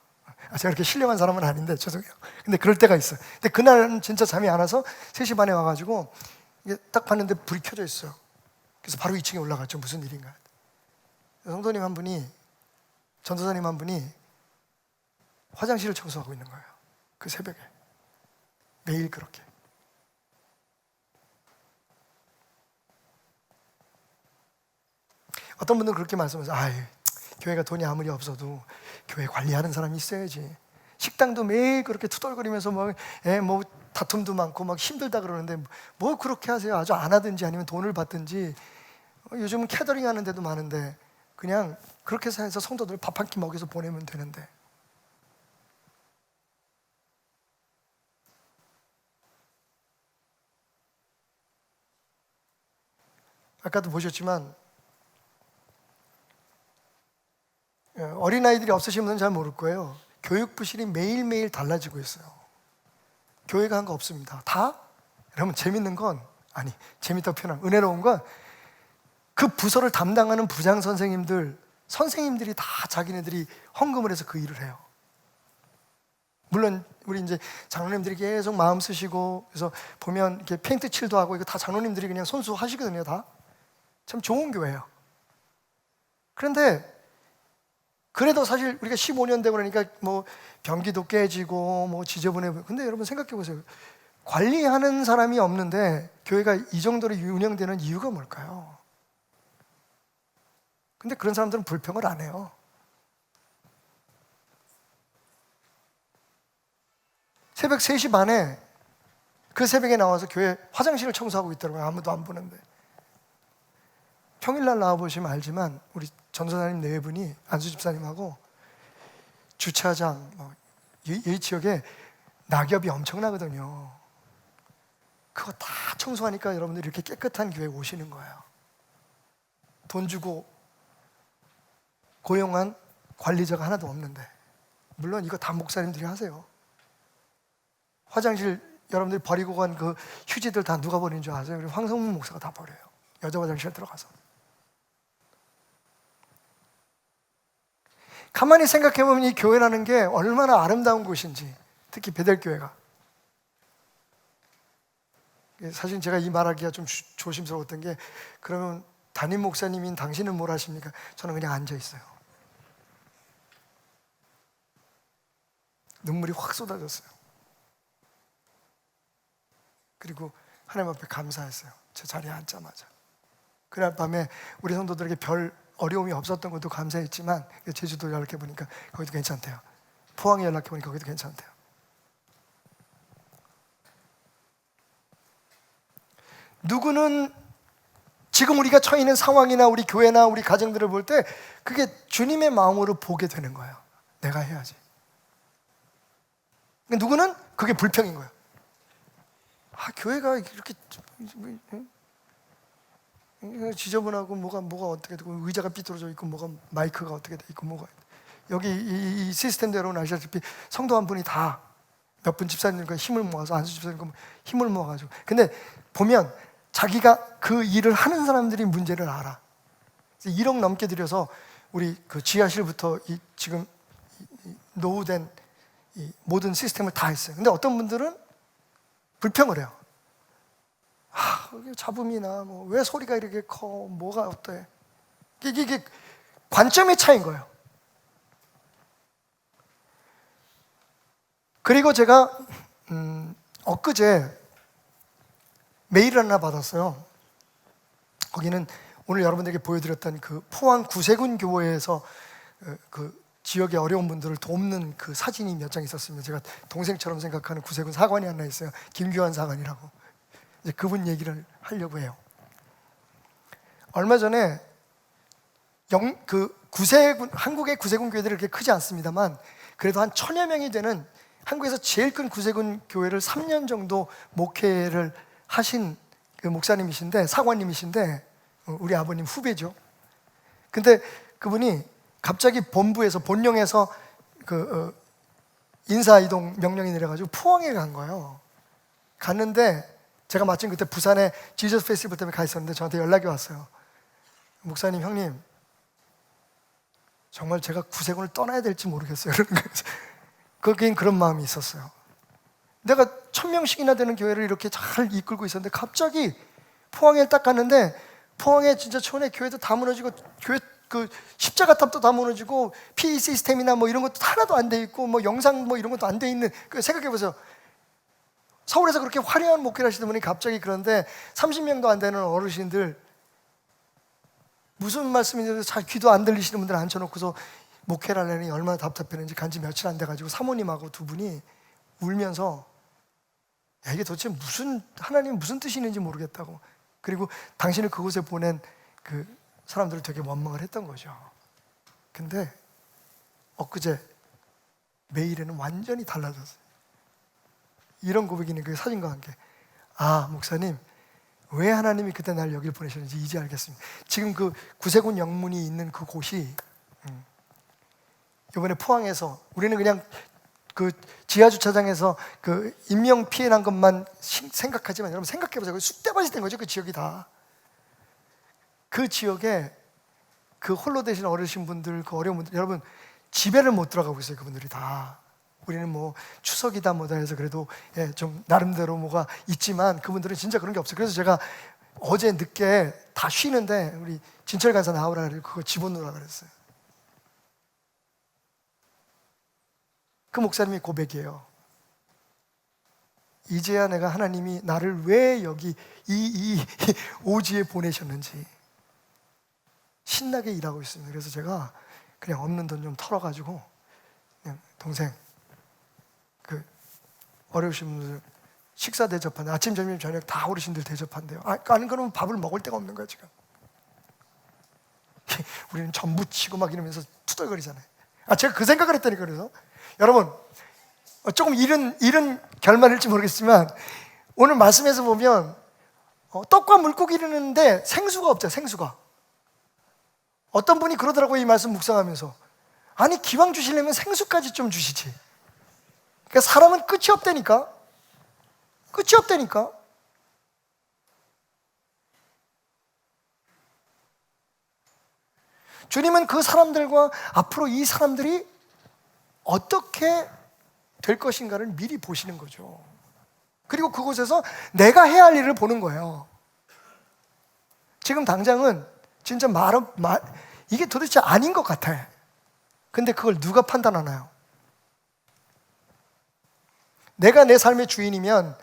제가 그렇게 신령한 사람은 아닌데 죄송해요. 근데 그럴 때가 있어요. 근데 그날은 진짜 잠이 안 와서 3시 반에 와가지고 딱 봤는데 불이 켜져 있어요. 그래서 바로 2층에 올라갔죠. 무슨 일인가. 성도님 한 분이, 전도사님 한 분이 화장실을 청소하고 있는 거예요. 그 새벽에 매일 그렇게. 어떤 분들은 그렇게 말씀하세요. 아유, 교회가 돈이 아무리 없어도 교회 관리하는 사람이 있어야지. 식당도 매일 그렇게 투덜거리면서 뭐 다툼도 많고 막 힘들다 그러는데 뭐 그렇게 하세요. 아주 안 하든지 아니면 돈을 받든지. 요즘은 캐더링 하는 데도 많은데 그냥 그렇게 해서 성도들 밥 한 끼 먹여서 보내면 되는데. 아까도 보셨지만 어린아이들이 없으신 분은 잘 모를 거예요. 교육 부실이 매일매일 달라지고 있어요. 교회가 한 거 없습니다. 다? 여러분 재밌는 건, 아니 재밌다고 표현하면 은혜로운 건 그 부서를 담당하는 부장 선생님들이 다 자기네들이 헌금을 해서 그 일을 해요. 물론 우리 이제 장로님들이 계속 마음 쓰시고, 그래서 보면 이렇게 페인트 칠도 하고 이거 다 장로님들이 그냥 손수 하시거든요. 다 참 좋은 교회예요. 그런데 그래도 사실 우리가 15년 되고 그러니까 뭐 변기도 깨지고 뭐 지저분해. 근데 여러분 생각해 보세요. 관리하는 사람이 없는데 교회가 이 정도로 운영되는 이유가 뭘까요? 근데 그런 사람들은 불평을 안 해요. 새벽 3시 반에 그 새벽에 나와서 교회 화장실을 청소하고 있더라고요. 아무도 안 보는데. 평일날 나와보시면 알지만 우리 전도사님 네 분이 안수 집사님하고 주차장 이 지역에 낙엽이 엄청나거든요. 그거 다 청소하니까 여러분들이 이렇게 깨끗한 교회에 오시는 거예요. 돈 주고 고용한 관리자가 하나도 없는데. 물론 이거 다 목사님들이 하세요. 화장실 여러분들이 버리고 간 그 휴지들 다 누가 버리는 줄 아세요? 우리 황성문 목사가 다 버려요. 여자 화장실 들어가서. 가만히 생각해보면 이 교회라는 게 얼마나 아름다운 곳인지, 특히 베델교회가. 사실 제가 이 말하기가 좀 조심스러웠던 게, 그러면 담임 목사님인 당신은 뭘 하십니까? 저는 그냥 앉아있어요. 눈물이 확 쏟아졌어요. 그리고 하나님 앞에 감사했어요. 제 자리에 앉자마자. 그날 밤에 우리 성도들에게 별 어려움이 없었던 것도 감사했지만 제주도 연락해보니까 거기도 괜찮대요. 포항에 연락해보니까 거기도 괜찮대요. 누구는 지금 우리가 처해 있는 상황이나 우리 교회나 우리 가정들을 볼 때 그게 주님의 마음으로 보게 되는 거예요. 내가 해야지. 누구는 그게 불평인 거예요. 아, 교회가 이렇게 지저분하고 뭐가 어떻게 되고 의자가 삐뚤어져 있고 뭐가 마이크가 어떻게 돼 있고 뭐가 여기 이 시스템도 여러분 아시다시피 성도 한 분이 다 몇 분 집사님과 힘을 모아서 안수 집사님과 힘을 모아가지고. 근데 보면 자기가 그 일을 하는 사람들이 문제를 알아. 1억 넘게 들여서 우리 그 지하실부터 지금 노후된 이 모든 시스템을 다 했어요. 근데 어떤 분들은 불평을 해요. 잡음이나 왜 소리가 이렇게 커? 뭐가 어때? 이게 관점의 차이인 거예요. 그리고 제가 엊그제 메일을 하나 받았어요. 거기는 오늘 여러분들에게 보여드렸던 그 포항 구세군 교회에서 그 지역의 어려운 분들을 돕는 그 사진이 몇 장 있었습니다. 제가 동생처럼 생각하는 구세군 사관이 하나 있어요. 김규환 사관이라고. 이제 그분 얘기를 하려고 해요. 얼마 전에 구세군, 한국의 구세군 교회들이 그렇게 크지 않습니다만 그래도 한 1000여 명이 되는 한국에서 제일 큰 구세군 교회를 3년 정도 목회를 하신 그 목사님이신데, 사관님이신데 우리 아버님 후배죠. 근데 그분이 갑자기 본부에서, 본령에서 인사이동 명령이 내려가지고 포항에 간 거예요. 갔는데 제가 마침 그때 부산에 지저스 페스티벌 때문에 가 있었는데 저한테 연락이 왔어요. 목사님, 형님, 정말 제가 구세군을 떠나야 될지 모르겠어요. 거긴 그런 마음이 있었어요. 내가 1000명씩이나 되는 교회를 이렇게 잘 이끌고 있었는데 갑자기 포항에 딱 갔는데 포항에 진짜 촌에 교회도 다 무너지고 교회 그 십자가탑도 다 무너지고 PE 시스템이나 뭐 이런 것도 하나도 안 돼 있고 뭐 영상 뭐 이런 것도 안 돼 있는. 생각해 보세요. 서울에서 그렇게 화려한 목회를 하시던 분이 갑자기 그런데 30명도 안 되는 어르신들, 무슨 말씀인지 잘 귀도 안 들리시는 분들 앉혀놓고서 목회를 하려니 얼마나 답답했는지 간지 며칠 안 돼가지고 사모님하고 두 분이 울면서 야, 이게 도대체 하나님 무슨 뜻이 있는지 모르겠다고, 그리고 당신을 그곳에 보낸 그 사람들을 되게 원망을 했던 거죠. 근데 엊그제 매일에는 완전히 달라졌어요. 이런 고백이 있는 그 사진과 함께, 아, 목사님, 왜 하나님이 그때 날 여기를 보내셨는지 이제 알겠습니다. 지금 그 구세군 영문이 있는 그 곳이 이번에 포항에서 우리는 그냥 그 지하 주차장에서 그 인명 피해 난 것만 생각하지만 여러분 생각해 보세요. 쑥대밭이 된 거죠. 그 지역이 다. 그 지역에 그 홀로 되신 어르신 분들, 그 어려운 분들, 여러분 집에를 못 들어가고 있어요. 그분들이 다. 우리는 뭐 추석이다 뭐다 해서 그래도 좀 나름대로 뭐가 있지만 그분들은 진짜 그런 게 없어요. 그래서 제가 어제 늦게 다 쉬는데 우리 진철 간사 나오라 그래서 그거 집어넣으라 그랬어요. 그 목사님이 고백이에요. 이제야 내가 하나님이 나를 왜 여기 이 오지에 보내셨는지 신나게 일하고 있습니다. 그래서 제가 그냥 없는 돈 좀 털어가지고 그냥 동생 그 어려우신 분들 식사 대접한다. 아침 점심 저녁 다 어르신들 대접한대요. 아니 그러면 밥을 먹을 데가 없는 거야 지금. 우리는 전부 치고 막 이러면서 투덜거리잖아요. 제가 그 생각을 했다니까. 그래서 여러분 조금 이른 결말일지 모르겠지만 오늘 말씀에서 보면 떡과 물고기를 넣는데 생수가 없죠. 생수가. 어떤 분이 그러더라고요. 이 말씀 묵상하면서, 아니 기왕 주시려면 생수까지 좀 주시지. 그러니까 사람은 끝이 없다니까. 끝이 없다니까. 주님은 그 사람들과 앞으로 이 사람들이 어떻게 될 것인가를 미리 보시는 거죠. 그리고 그곳에서 내가 해야 할 일을 보는 거예요. 지금 당장은 진짜 이게 도대체 아닌 것 같아. 근데 그걸 누가 판단하나요? 내가 내 삶의 주인이면,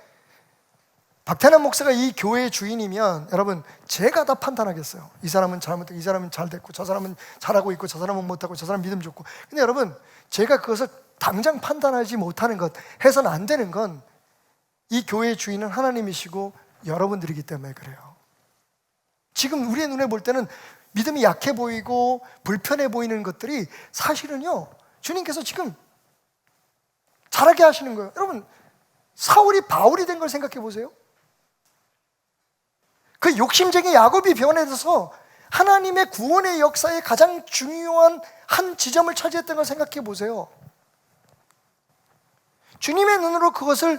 박태남 목사가 이 교회의 주인이면 여러분 제가 다 판단하겠어요. 이 사람은 잘못했고 이 사람은 잘 됐고 저 사람은 잘하고 있고 저 사람은 못하고 저 사람 믿음 좋고. 근데 여러분 제가 그것을 당장 판단하지 못하는 것, 해서는 안 되는 건 이 교회의 주인은 하나님이시고 여러분들이기 때문에 그래요. 지금 우리의 눈에 볼 때는 믿음이 약해 보이고 불편해 보이는 것들이 사실은요 주님께서 지금 잘하게 하시는 거예요. 여러분 사울이 바울이 된 걸 생각해 보세요. 그 욕심쟁이 야곱이 변해서 하나님의 구원의 역사의 가장 중요한 한 지점을 차지했던 걸 생각해 보세요. 주님의 눈으로 그것을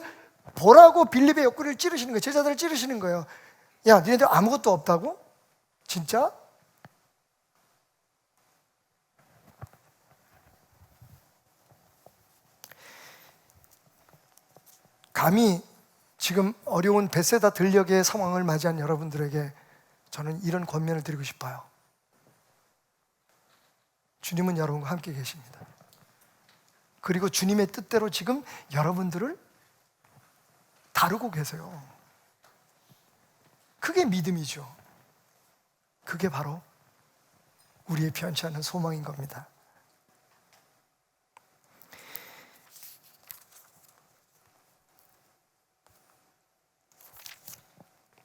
보라고 빌립의 옆구리를 찌르시는 거예요. 제자들을 찌르시는 거예요. 야, 니네들 아무것도 없다고? 진짜? 감히 지금 어려운 벳세다 들녘의 상황을 맞이한 여러분들에게 저는 이런 권면을 드리고 싶어요. 주님은 여러분과 함께 계십니다. 그리고 주님의 뜻대로 지금 여러분들을 다루고 계세요. 그게 믿음이죠. 그게 바로 우리의 변치 않는 소망인 겁니다.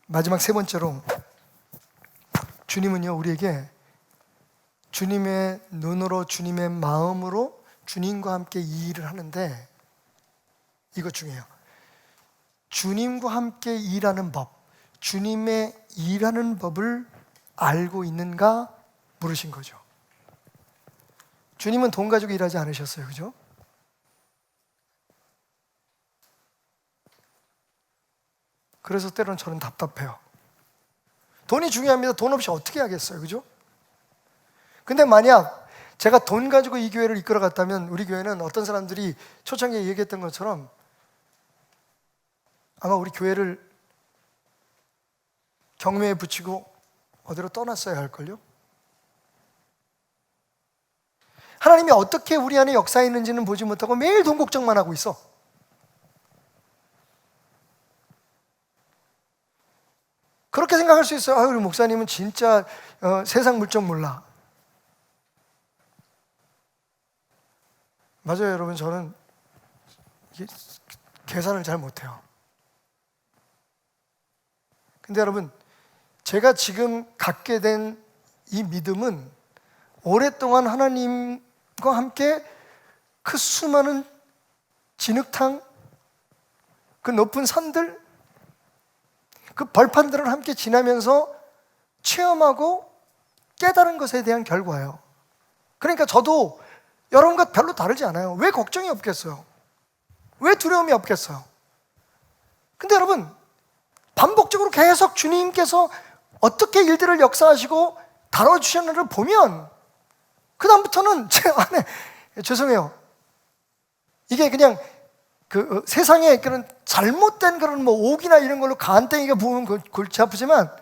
마지막 세 번째로, 주님은요 우리에게 주님의 눈으로 주님의 마음으로 주님과 함께 이 일을 하는데, 이거 중요해요. 주님과 함께 일하는 법, 주님의 일하는 법을 알고 있는가 물으신 거죠. 주님은 돈 가지고 일하지 않으셨어요. 그죠? 그래서 때로는 저는 답답해요. 돈이 중요합니다. 돈 없이 어떻게 하겠어요. 그죠? 근데 만약 제가 돈 가지고 이 교회를 이끌어 갔다면 우리 교회는 어떤 사람들이 초창기에 얘기했던 것처럼 아마 우리 교회를 경매에 붙이고 어디로 떠났어야 할걸요? 하나님이 어떻게 우리 안에 역사했는지는 보지 못하고 매일 돈 걱정만 하고 있어. 그렇게 생각할 수 있어요. 우리 목사님은 진짜 세상 물정 몰라. 맞아요, 여러분. 저는 계산을 잘 못해요. 근데 여러분, 제가 지금 갖게 된 이 믿음은 오랫동안 하나님과 함께 그 수많은 진흙탕, 그 높은 산들, 그 벌판들을 함께 지나면서 체험하고 깨달은 것에 대한 결과예요. 그러니까 저도 여러분과 별로 다르지 않아요. 왜 걱정이 없겠어요? 왜 두려움이 없겠어요? 근데 여러분, 반복적으로 계속 주님께서 어떻게 일들을 역사하시고 다뤄주셨는지를 보면 그 다음부터는 제 안에, 죄송해요, 이게 그냥 그 세상에 그런 잘못된 그런 뭐 옥이나 이런 걸로 간땡이가 부으면 골치 아프지만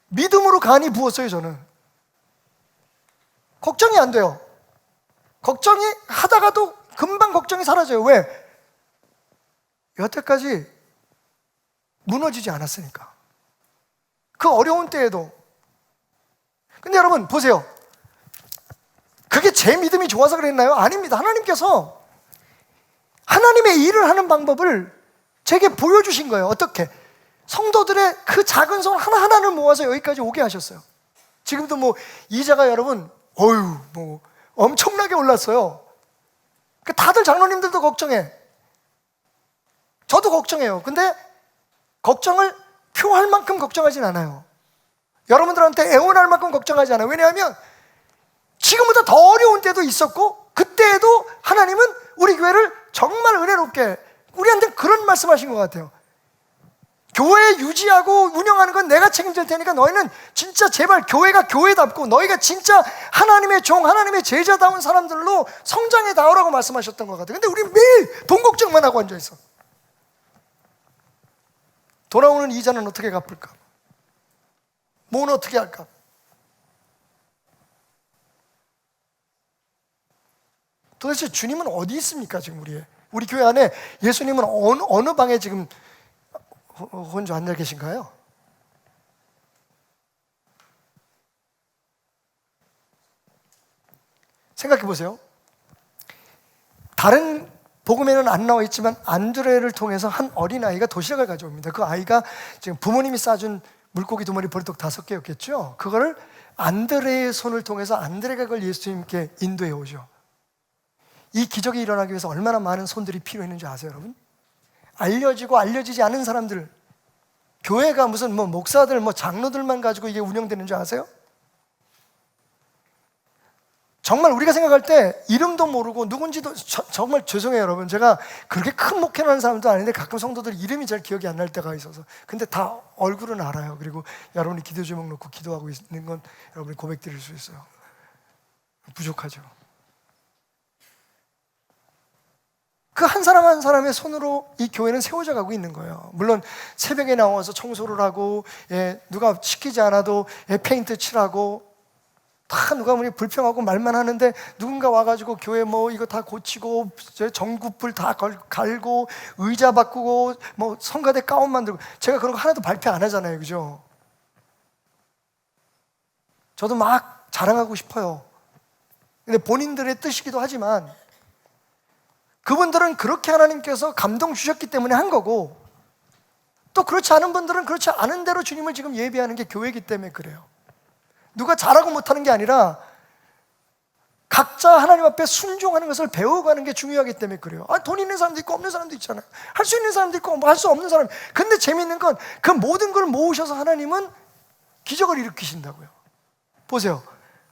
믿음으로 간이 부었어요. 저는 걱정이 안 돼요. 걱정이 하다가도 금방 걱정이 사라져요. 왜? 여태까지 무너지지 않았으니까. 그 어려운 때에도. 근데 여러분 보세요. 그게 제 믿음이 좋아서 그랬나요? 아닙니다. 하나님께서 하나님의 일을 하는 방법을 제게 보여주신 거예요. 어떻게? 성도들의 그 작은 손 하나하나를 모아서 여기까지 오게 하셨어요. 지금도 뭐 이자가 여러분 뭐 엄청나게 올랐어요. 다들 장로님들도 걱정해. 저도 걱정해요. 근데 걱정을 표할 만큼 걱정하진 않아요. 여러분들한테 애원할 만큼 걱정하지 않아요. 왜냐하면 지금보다 더 어려운 때도 있었고 그때에도 하나님은 우리 교회를 정말 은혜롭게 우리한테 그런 말씀하신 것 같아요. 교회 유지하고 운영하는 건 내가 책임질 테니까 너희는 진짜 제발 교회가 교회답고 너희가 진짜 하나님의 종, 하나님의 제자다운 사람들로 성장해 나오라고 말씀하셨던 것 같아요. 근데 우리 매일 돈 걱정만 하고 앉아있어. 돌아오는 이자는 어떻게 갚을까? 뭐는 어떻게 할까? 도대체 주님은 어디 있습니까? 지금 우리 교회 안에 예수님은 어느 방에 지금 혼자 앉아 계신가요? 생각해 보세요. 다른 복음에는 안 나와 있지만 안드레를 통해서 한 어린아이가 도시락을 가져옵니다. 그 아이가 지금 부모님이 싸준 물고기 2마리 보리떡 5개였겠죠. 그거를 안드레의 손을 통해서 안드레가 그걸 예수님께 인도해 오죠. 이 기적이 일어나기 위해서 얼마나 많은 손들이 필요했는지 아세요, 여러분? 알려지고 알려지지 않은 사람들, 교회가 무슨 뭐 목사들, 뭐 장로들만 가지고 이게 운영되는 줄 아세요? 정말 우리가 생각할 때 이름도 모르고 누군지도 정말 죄송해요, 여러분. 제가 그렇게 큰 목회를 하는 사람도 아닌데 가끔 성도들 이름이 잘 기억이 안 날 때가 있어서. 근데 다 얼굴은 알아요. 그리고 여러분이 기도 제목 놓고 기도하고 있는 건 여러분이 고백 드릴 수 있어요. 부족하죠. 그 한 사람 한 사람의 손으로 이 교회는 세워져 가고 있는 거예요. 물론 새벽에 나와서 청소를 하고, 누가 시키지 않아도 페인트 칠하고, 다 누가 보니 불평하고 말만 하는데 누군가 와가지고 교회 뭐 이거 다 고치고 전구불 다 갈고 의자 바꾸고 뭐 성가대 가운 만들고, 제가 그런 거 하나도 발표 안 하잖아요, 그죠? 저도 막 자랑하고 싶어요. 근데 본인들의 뜻이기도 하지만 그분들은 그렇게 하나님께서 감동 주셨기 때문에 한 거고, 또 그렇지 않은 분들은 그렇지 않은 대로 주님을 지금 예배하는 게 교회이기 때문에 그래요. 누가 잘하고 못하는 게 아니라 각자 하나님 앞에 순종하는 것을 배워가는 게 중요하기 때문에 그래요. 돈 있는 사람도 있고 없는 사람도 있잖아요. 할 수 있는 사람도 있고 할 수 없는 사람. 근데 재미있는 건 그 모든 걸 모으셔서 하나님은 기적을 일으키신다고요. 보세요.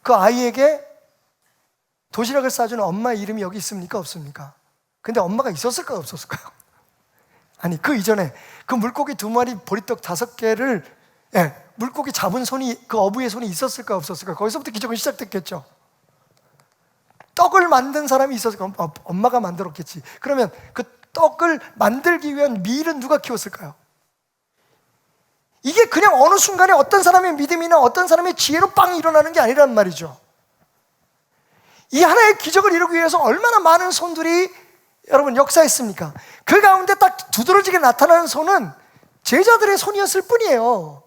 그 아이에게 도시락을 싸주는 엄마의 이름이 여기 있습니까? 없습니까? 근데 엄마가 있었을까요? 없었을까요? 아니, 그 이전에 그 물고기 2마리 보리떡 5개를 물고기 잡은 손이, 그 어부의 손이 있었을까 없었을까? 거기서부터 기적은 시작됐겠죠. 떡을 만든 사람이 있었을까? 엄마가 만들었겠지. 그러면 그 떡을 만들기 위한 밀은 누가 키웠을까요? 이게 그냥 어느 순간에 어떤 사람의 믿음이나 어떤 사람의 지혜로 빵 일어나는 게 아니란 말이죠. 이 하나의 기적을 이루기 위해서 얼마나 많은 손들이 여러분 역사했습니까? 그 가운데 딱 두드러지게 나타나는 손은 제자들의 손이었을 뿐이에요.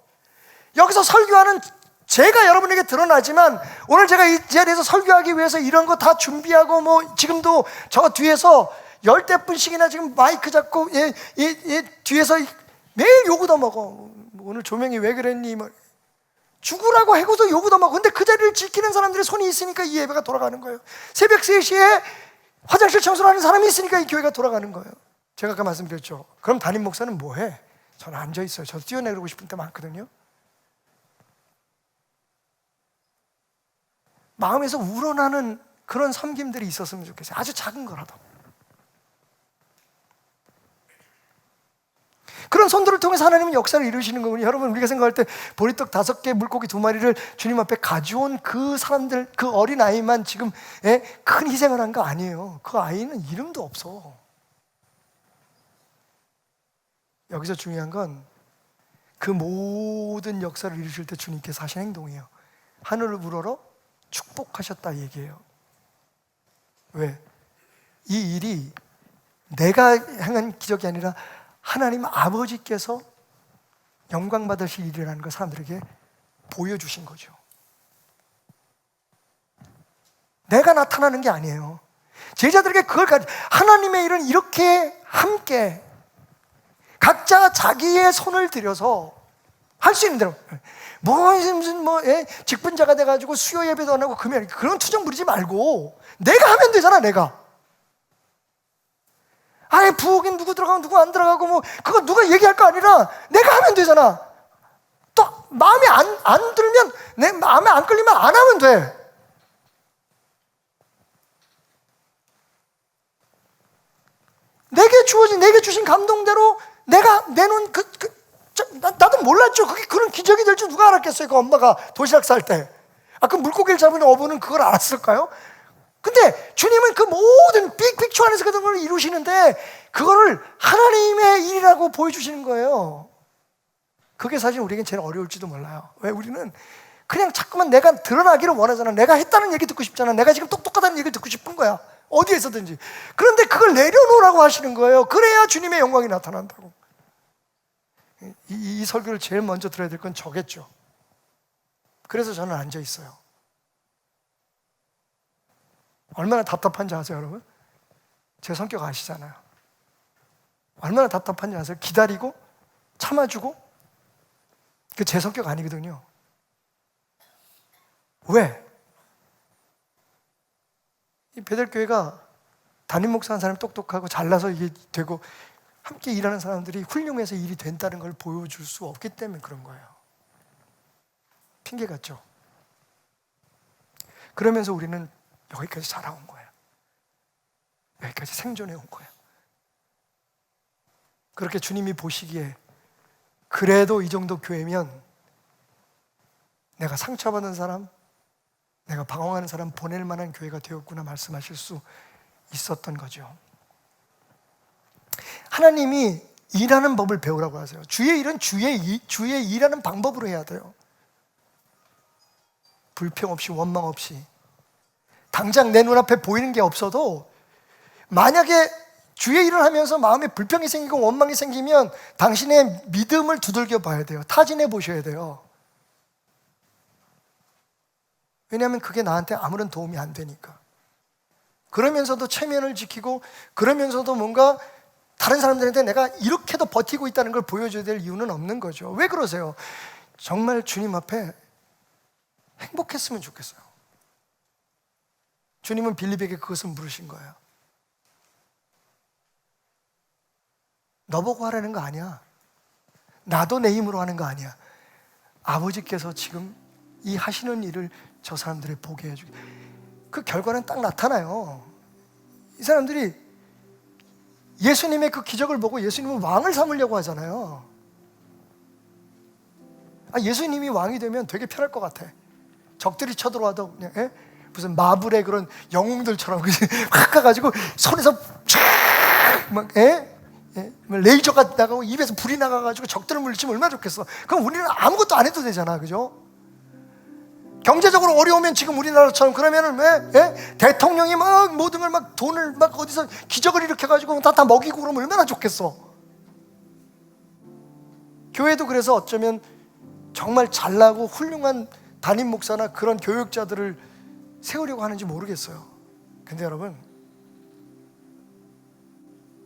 여기서 설교하는 제가 여러분에게 드러나지만 오늘 제가 이 자리에서 설교하기 위해서 이런 거 다 준비하고 뭐 지금도 저 뒤에서 10대분씩이나 지금 마이크 잡고 뒤에서 매일 욕을 더 먹어. 오늘 조명이 왜 그랬니? 뭐 죽으라고 해고도 욕을 더 먹어. 근데 그 자리를 지키는 사람들의 손이 있으니까 이 예배가 돌아가는 거예요. 새벽 3시에 화장실 청소를 하는 사람이 있으니까 이 교회가 돌아가는 거예요. 제가 아까 말씀드렸죠. 그럼 담임 목사는 뭐 해? 저는 앉아 있어요. 저도 뛰어내리고 싶은 때 많거든요. 마음에서 우러나는 그런 섬김들이 있었으면 좋겠어요. 아주 작은 거라도. 그런 손들을 통해서 하나님은 역사를 이루시는 거군요. 여러분, 우리가 생각할 때 보리떡 5개, 물고기 2마리를 주님 앞에 가져온 그 사람들, 그 어린 아이만 지금 큰 희생을 한 거 아니에요. 그 아이는 이름도 없어. 여기서 중요한 건 그 모든 역사를 이루실 때 주님께서 하신 행동이에요. 하늘을 우러러 축복하셨다 얘기해요. 왜? 이 일이 내가 행한 기적이 아니라 하나님 아버지께서 영광 받으실 일이라는 걸 사람들에게 보여주신 거죠. 내가 나타나는 게 아니에요. 제자들에게 그걸 하나님의 일은 이렇게 함께 각자 자기의 손을 들여서 할 수 있는 대로 무슨 직분자가 돼가지고 수요 예배도 안 하고 금요일 그런 투정 부리지 말고 내가 하면 되잖아. 내가 아예 부엌엔 누구 들어가고 누구 안 들어가고 뭐 그거 누가 얘기할 거 아니라 내가 하면 되잖아. 또 마음에 안 들면 내 마음에 안 끌리면 안 하면 돼. 내게 주신 감동대로 내가 내놓은 나도 몰랐죠. 그게 그런 기적이 될 줄 누가 알았겠어요. 그 엄마가 도시락 쌀 때. 그 물고기를 잡은 어부는 그걸 알았을까요? 근데 주님은 그 모든 빅픽처 안에서 그런 걸 이루시는데 그거를 하나님의 일이라고 보여주시는 거예요. 그게 사실 우리에겐 제일 어려울지도 몰라요. 왜? 우리는 그냥 자꾸만 내가 드러나기를 원하잖아. 내가 했다는 얘기 듣고 싶잖아. 내가 지금 똑똑하다는 얘기를 듣고 싶은 거야. 어디에서든지. 그런데 그걸 내려놓으라고 하시는 거예요. 그래야 주님의 영광이 나타난다고. 이 설교를 제일 먼저 들어야 될 건 저겠죠. 그래서 저는 앉아 있어요. 얼마나 답답한지 아세요, 여러분? 제 성격 아시잖아요. 얼마나 답답한지 아세요? 기다리고 참아주고 그 제 성격 아니거든요. 왜? 이 베델교회가 담임 목사 한 사람이 똑똑하고 잘나서 이게 되고 함께 일하는 사람들이 훌륭해서 일이 된다는 걸 보여줄 수 없기 때문에 그런 거예요. 핑계 같죠? 그러면서 우리는 여기까지 자라온 거예요. 여기까지 생존해 온 거예요. 그렇게 주님이 보시기에 그래도 이 정도 교회면 내가 상처받은 사람, 내가 방황하는 사람 보낼 만한 교회가 되었구나 말씀하실 수 있었던 거죠. 하나님이 일하는 법을 배우라고 하세요. 주의 일은 주의 일하는 방법으로 해야 돼요. 불평 없이 원망 없이. 당장 내 눈앞에 보이는 게 없어도 만약에 주의 일을 하면서 마음에 불평이 생기고 원망이 생기면 당신의 믿음을 두들겨 봐야 돼요. 타진해 보셔야 돼요. 왜냐하면 그게 나한테 아무런 도움이 안 되니까. 그러면서도 체면을 지키고 그러면서도 뭔가 다른 사람들한테 내가 이렇게도 버티고 있다는 걸 보여줘야 될 이유는 없는 거죠. 왜 그러세요? 정말 주님 앞에 행복했으면 좋겠어요. 주님은 빌립에게 그것을 물으신 거예요. 너 보고 하라는 거 아니야. 나도 내 힘으로 하는 거 아니야. 아버지께서 지금 이 하시는 일을 저 사람들이 보게 해주게. 그 결과는 딱 나타나요. 이 사람들이 예수님의 그 기적을 보고 예수님은 왕을 삼으려고 하잖아요. 예수님이 왕이 되면 되게 편할 것 같아. 적들이 쳐들어와도 그냥 무슨 마블의 그런 영웅들처럼 확 가가지고 손에서 막 레이저가 나가고 입에서 불이 나가가지고 적들을 물리치면 얼마나 좋겠어. 그럼 우리는 아무것도 안 해도 되잖아, 그죠? 경제적으로 어려우면 지금 우리나라처럼 그러면은 왜 대통령이 막 모든 걸 막 돈을 막 어디서 기적을 일으켜가지고 다 먹이고 그러면 얼마나 좋겠어. 교회도 그래서 어쩌면 정말 잘나고 훌륭한 담임 목사나 그런 교육자들을 세우려고 하는지 모르겠어요. 근데 여러분,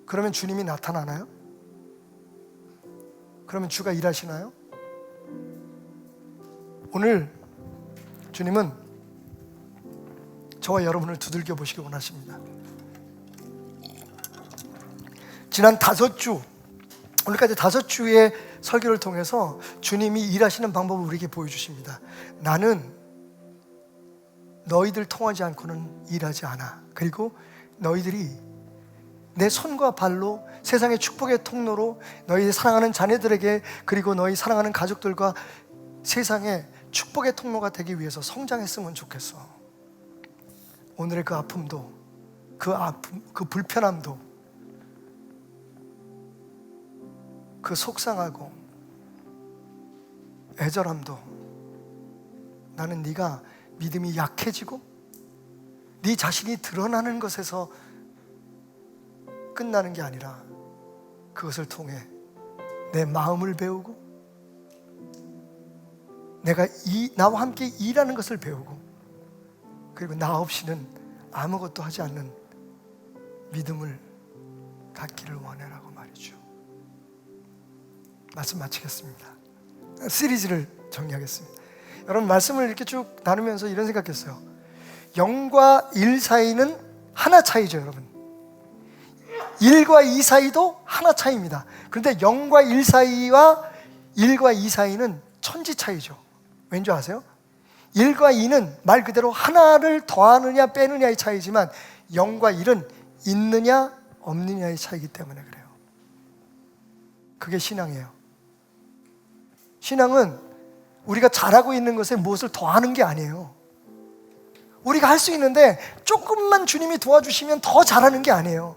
그러면 주님이 나타나나요? 그러면 주가 일하시나요? 오늘 주님은 저와 여러분을 두들겨 보시기 원하십니다. 지난 5주, 오늘까지 5주의 설교를 통해서 주님이 일하시는 방법을 우리에게 보여주십니다. 나는 너희들 통하지 않고는 일하지 않아. 그리고 너희들이 내 손과 발로 세상의 축복의 통로로 너희 사랑하는 자녀들에게, 그리고 너희 사랑하는 가족들과 세상의 축복의 통로가 되기 위해서 성장했으면 좋겠어. 오늘의 그 아픔도, 그 불편함도, 그 속상하고 애절함도, 나는 네가 믿음이 약해지고 네 자신이 드러나는 것에서 끝나는 게 아니라 그것을 통해 내 마음을 배우고 내가 나와 함께 일하는 것을 배우고, 그리고 나 없이는 아무것도 하지 않는 믿음을 갖기를 원해라고 말이죠. 말씀 마치겠습니다. 시리즈를 정리하겠습니다. 여러분, 말씀을 이렇게 쭉 나누면서 이런 생각했어요. 영과 일 사이는 하나 차이죠, 여러분. 1과 2 사이도 하나 차이입니다. 그런데 0과 1 사이와 1과 2 사이는 천지 차이죠. 왠지 아세요? 1과 2는 말 그대로 하나를 더하느냐 빼느냐의 차이지만 0과 1은 있느냐 없느냐의 차이기 때문에 그래요. 그게 신앙이에요. 신앙은 우리가 잘하고 있는 것에 무엇을 더하는 게 아니에요. 우리가 할 수 있는데 조금만 주님이 도와주시면 더 잘하는 게 아니에요.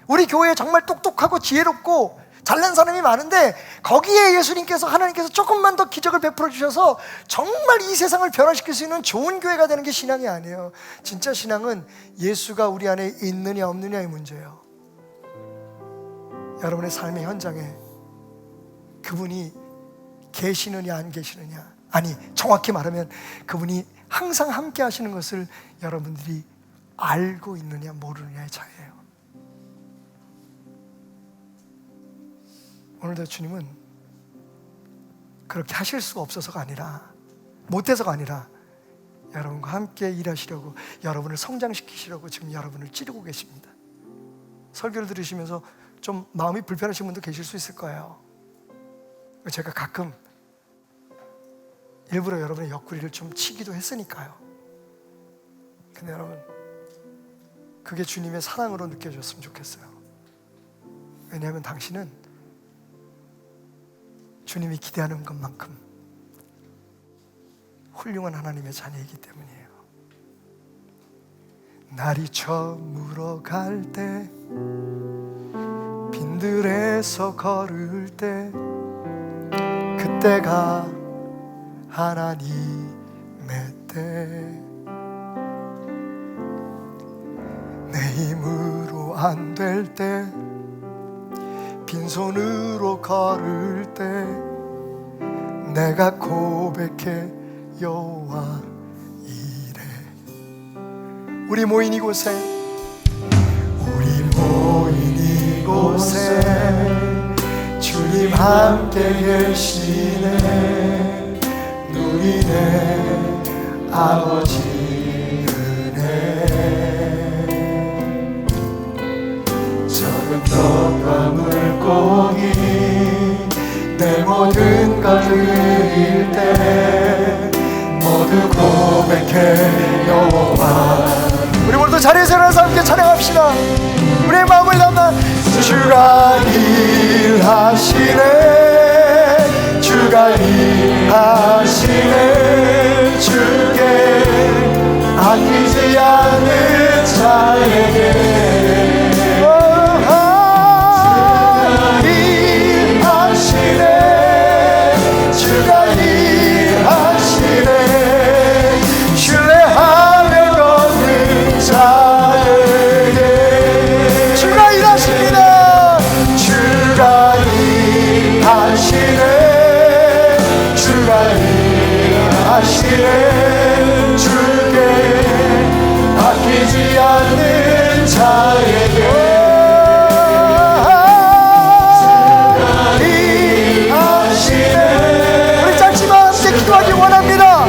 우리 교회에 정말 똑똑하고 지혜롭고 잘난 사람이 많은데 거기에 예수님께서, 하나님께서 조금만 더 기적을 베풀어 주셔서 정말 이 세상을 변화시킬 수 있는 좋은 교회가 되는 게 신앙이 아니에요. 진짜 신앙은 예수가 우리 안에 있느냐 없느냐의 문제예요. 여러분의 삶의 현장에 그분이 계시느냐 안 계시느냐, 아니 정확히 말하면 그분이 항상 함께 하시는 것을 여러분들이 알고 있느냐 모르느냐의 차이예요. 오늘도 주님은 그렇게 하실 수가 없어서가 아니라, 못해서가 아니라 여러분과 함께 일하시려고, 여러분을 성장시키시려고 지금 여러분을 찌르고 계십니다. 설교를 들으시면서 좀 마음이 불편하신 분도 계실 수 있을 거예요. 제가 가끔 일부러 여러분의 옆구리를 좀 치기도 했으니까요. 근데 여러분, 그게 주님의 사랑으로 느껴졌으면 좋겠어요. 왜냐하면 당신은 주님이 기대하는 것만큼 훌륭한 하나님의 자녀이기 때문이에요. 날이 저물어 갈 때, 빈들에서 걸을 때, 그때가 하나님의 때. 내 힘으로 안 될 때, 빈손으로 걸을 때, 내가 고백해 여호와 이래. 우리 모인 이곳에, 우리 모인 이곳에 주님 함께 계시네. 누리네 아버지 은혜. 적은 떡과 물고기 내 모든 걸 드릴 때 모두 고백해 여호와. 우리 모두 자리에서 일어나서 함께 찬양합시다. 우리의 마음을 담아. 주가 일하시네, 주가 일하시네. 주께 아끼지 않는 자에게 주가 일하시네. 신뢰하며 걷는 자에게 주가 일하십니다. 주가 일하시네. 주가 일하시네 주께 바뀌지 않는 자에게 기도하기 원합니다.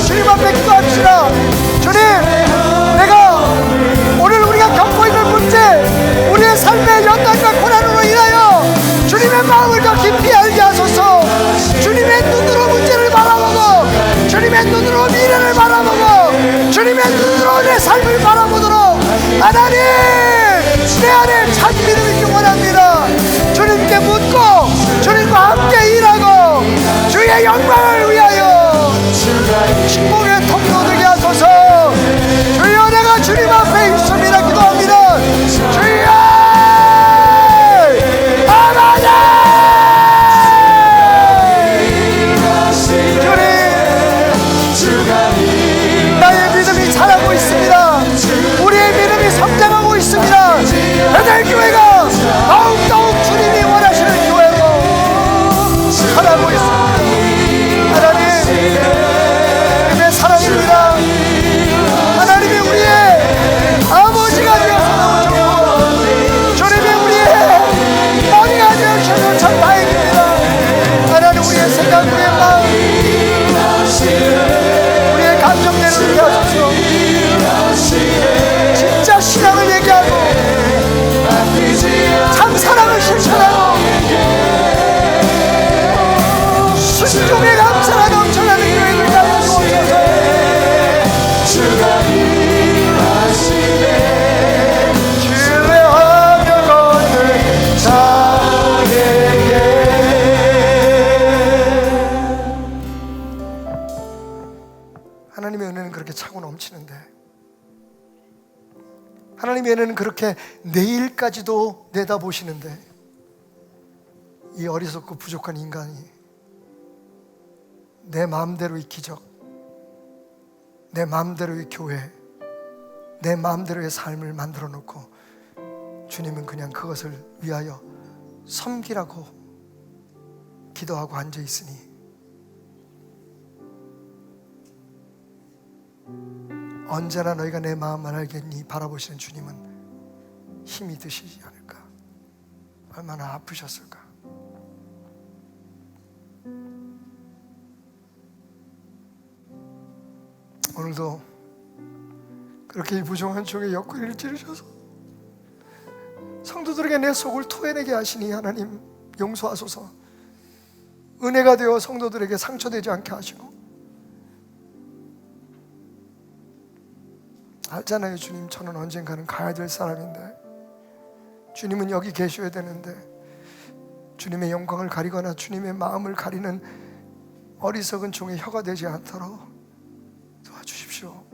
주님 앞에 기도합시다. 주님, 내가 오늘 우리가 겪고 있는 문제, 우리의 삶의 연단과 고난으로 인하여 주님의 마음을 더 깊이 알게 하소서. 주님의 눈으로 문제를 바라보고, 주님의 눈으로 미래를 바라보고, 주님의 눈으로 내 삶을 바라보도록 하나님, 내 안에 참 믿음이 있기 원합니다. 주님께 묻고 주님과 함께 일하고 주의 영광을 위하여 축복의 통로 되게 하소서. 주여, 내가 주님 앞에 있습니다. 기도합니다. 주여, 아버지, 주님, 나의 믿음이 자라고 있습니다. 우리의 믿음이 성장하고 있습니다. 베델교회가 더욱더욱 주님이 원하시는 교회로 살아가고 있습니다. 하나님, 주님의 사랑입니다. 하나님이 우리의 아버지가 되어서 너무 좋고, 주님이 우리의 머리가 되어주셔서 참 다행입니다. 하나님, 우리의 생각, 우리의 마음, 우리의 감정대로 얘기하소서. 진짜 신앙을 얘기하고 참 사랑을 실천하고 순종의 감사가 넘쳐나는 교회를 하여 주옵소서. 주가 일하시네 신뢰하며 걷는 자에게. 하나님의 은혜는 그렇게 차고 넘치는데, 하나님의 은혜는 그렇게 내일까지도 내다보시는데, 이 어리석고 부족한 인간이 내 마음대로의 기적, 내 마음대로의 교회, 내 마음대로의 삶을 만들어 놓고 주님은 그냥 그것을 위하여 섬기라고 기도하고 앉아 있으니, 언제나 너희가 내 마음만 알겠니 바라보시는 주님은 힘이 드시지 않을까? 얼마나 아프셨을까? 오늘도 그렇게 이 부정한 종의 옆구리를 찌르셔서 성도들에게 내 속을 토해내게 하시니 하나님 용서하소서. 은혜가 되어 성도들에게 상처되지 않게 하시고, 알잖아요. 주님, 저는 언젠가는 가야 될 사람인데, 주님은 여기 계셔야 되는데, 주님의 영광을 가리거나 주님의 마음을 가리는 어리석은 종의 혀가 되지 않도록 도와주십시오.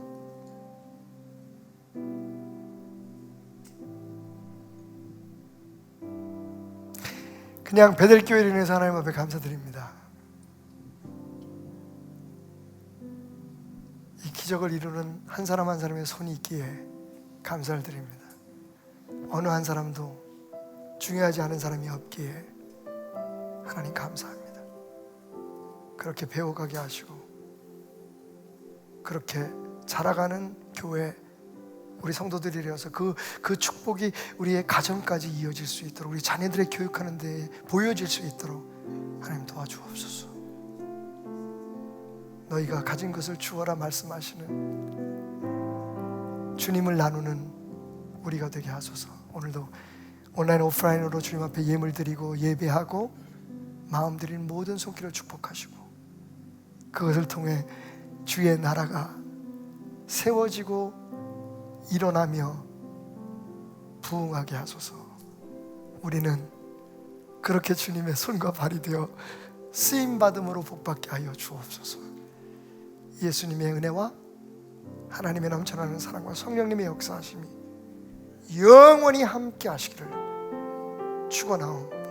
그냥 베델교회를 인해서 하나님 앞에 감사드립니다. 이 기적을 이루는 한 사람 한 사람의 손이 있기에 감사를 드립니다. 어느 한 사람도 중요하지 않은 사람이 없기에 하나님 감사합니다. 그렇게 배워가게 하시고 그렇게 자라가는 교회, 우리 성도들이 되어서 그 축복이 우리의 가정까지 이어질 수 있도록, 우리 자녀들의 교육하는 데 보여질 수 있도록 하나님 도와주옵소서. 너희가 가진 것을 주어라 말씀하시는 주님을 나누는 우리가 되게 하소서. 오늘도 온라인 오프라인으로 주님 앞에 예물 드리고 예배하고 마음 드리는 모든 손길을 축복하시고, 그것을 통해 주의 나라가 세워지고 일어나며 부흥하게 하소서. 우리는 그렇게 주님의 손과 발이 되어 쓰임받음으로 복받게 하여 주옵소서. 예수님의 은혜와 하나님의 넘쳐나는 사랑과 성령님의 역사하심이 영원히 함께 하시기를 축원하옵나이다.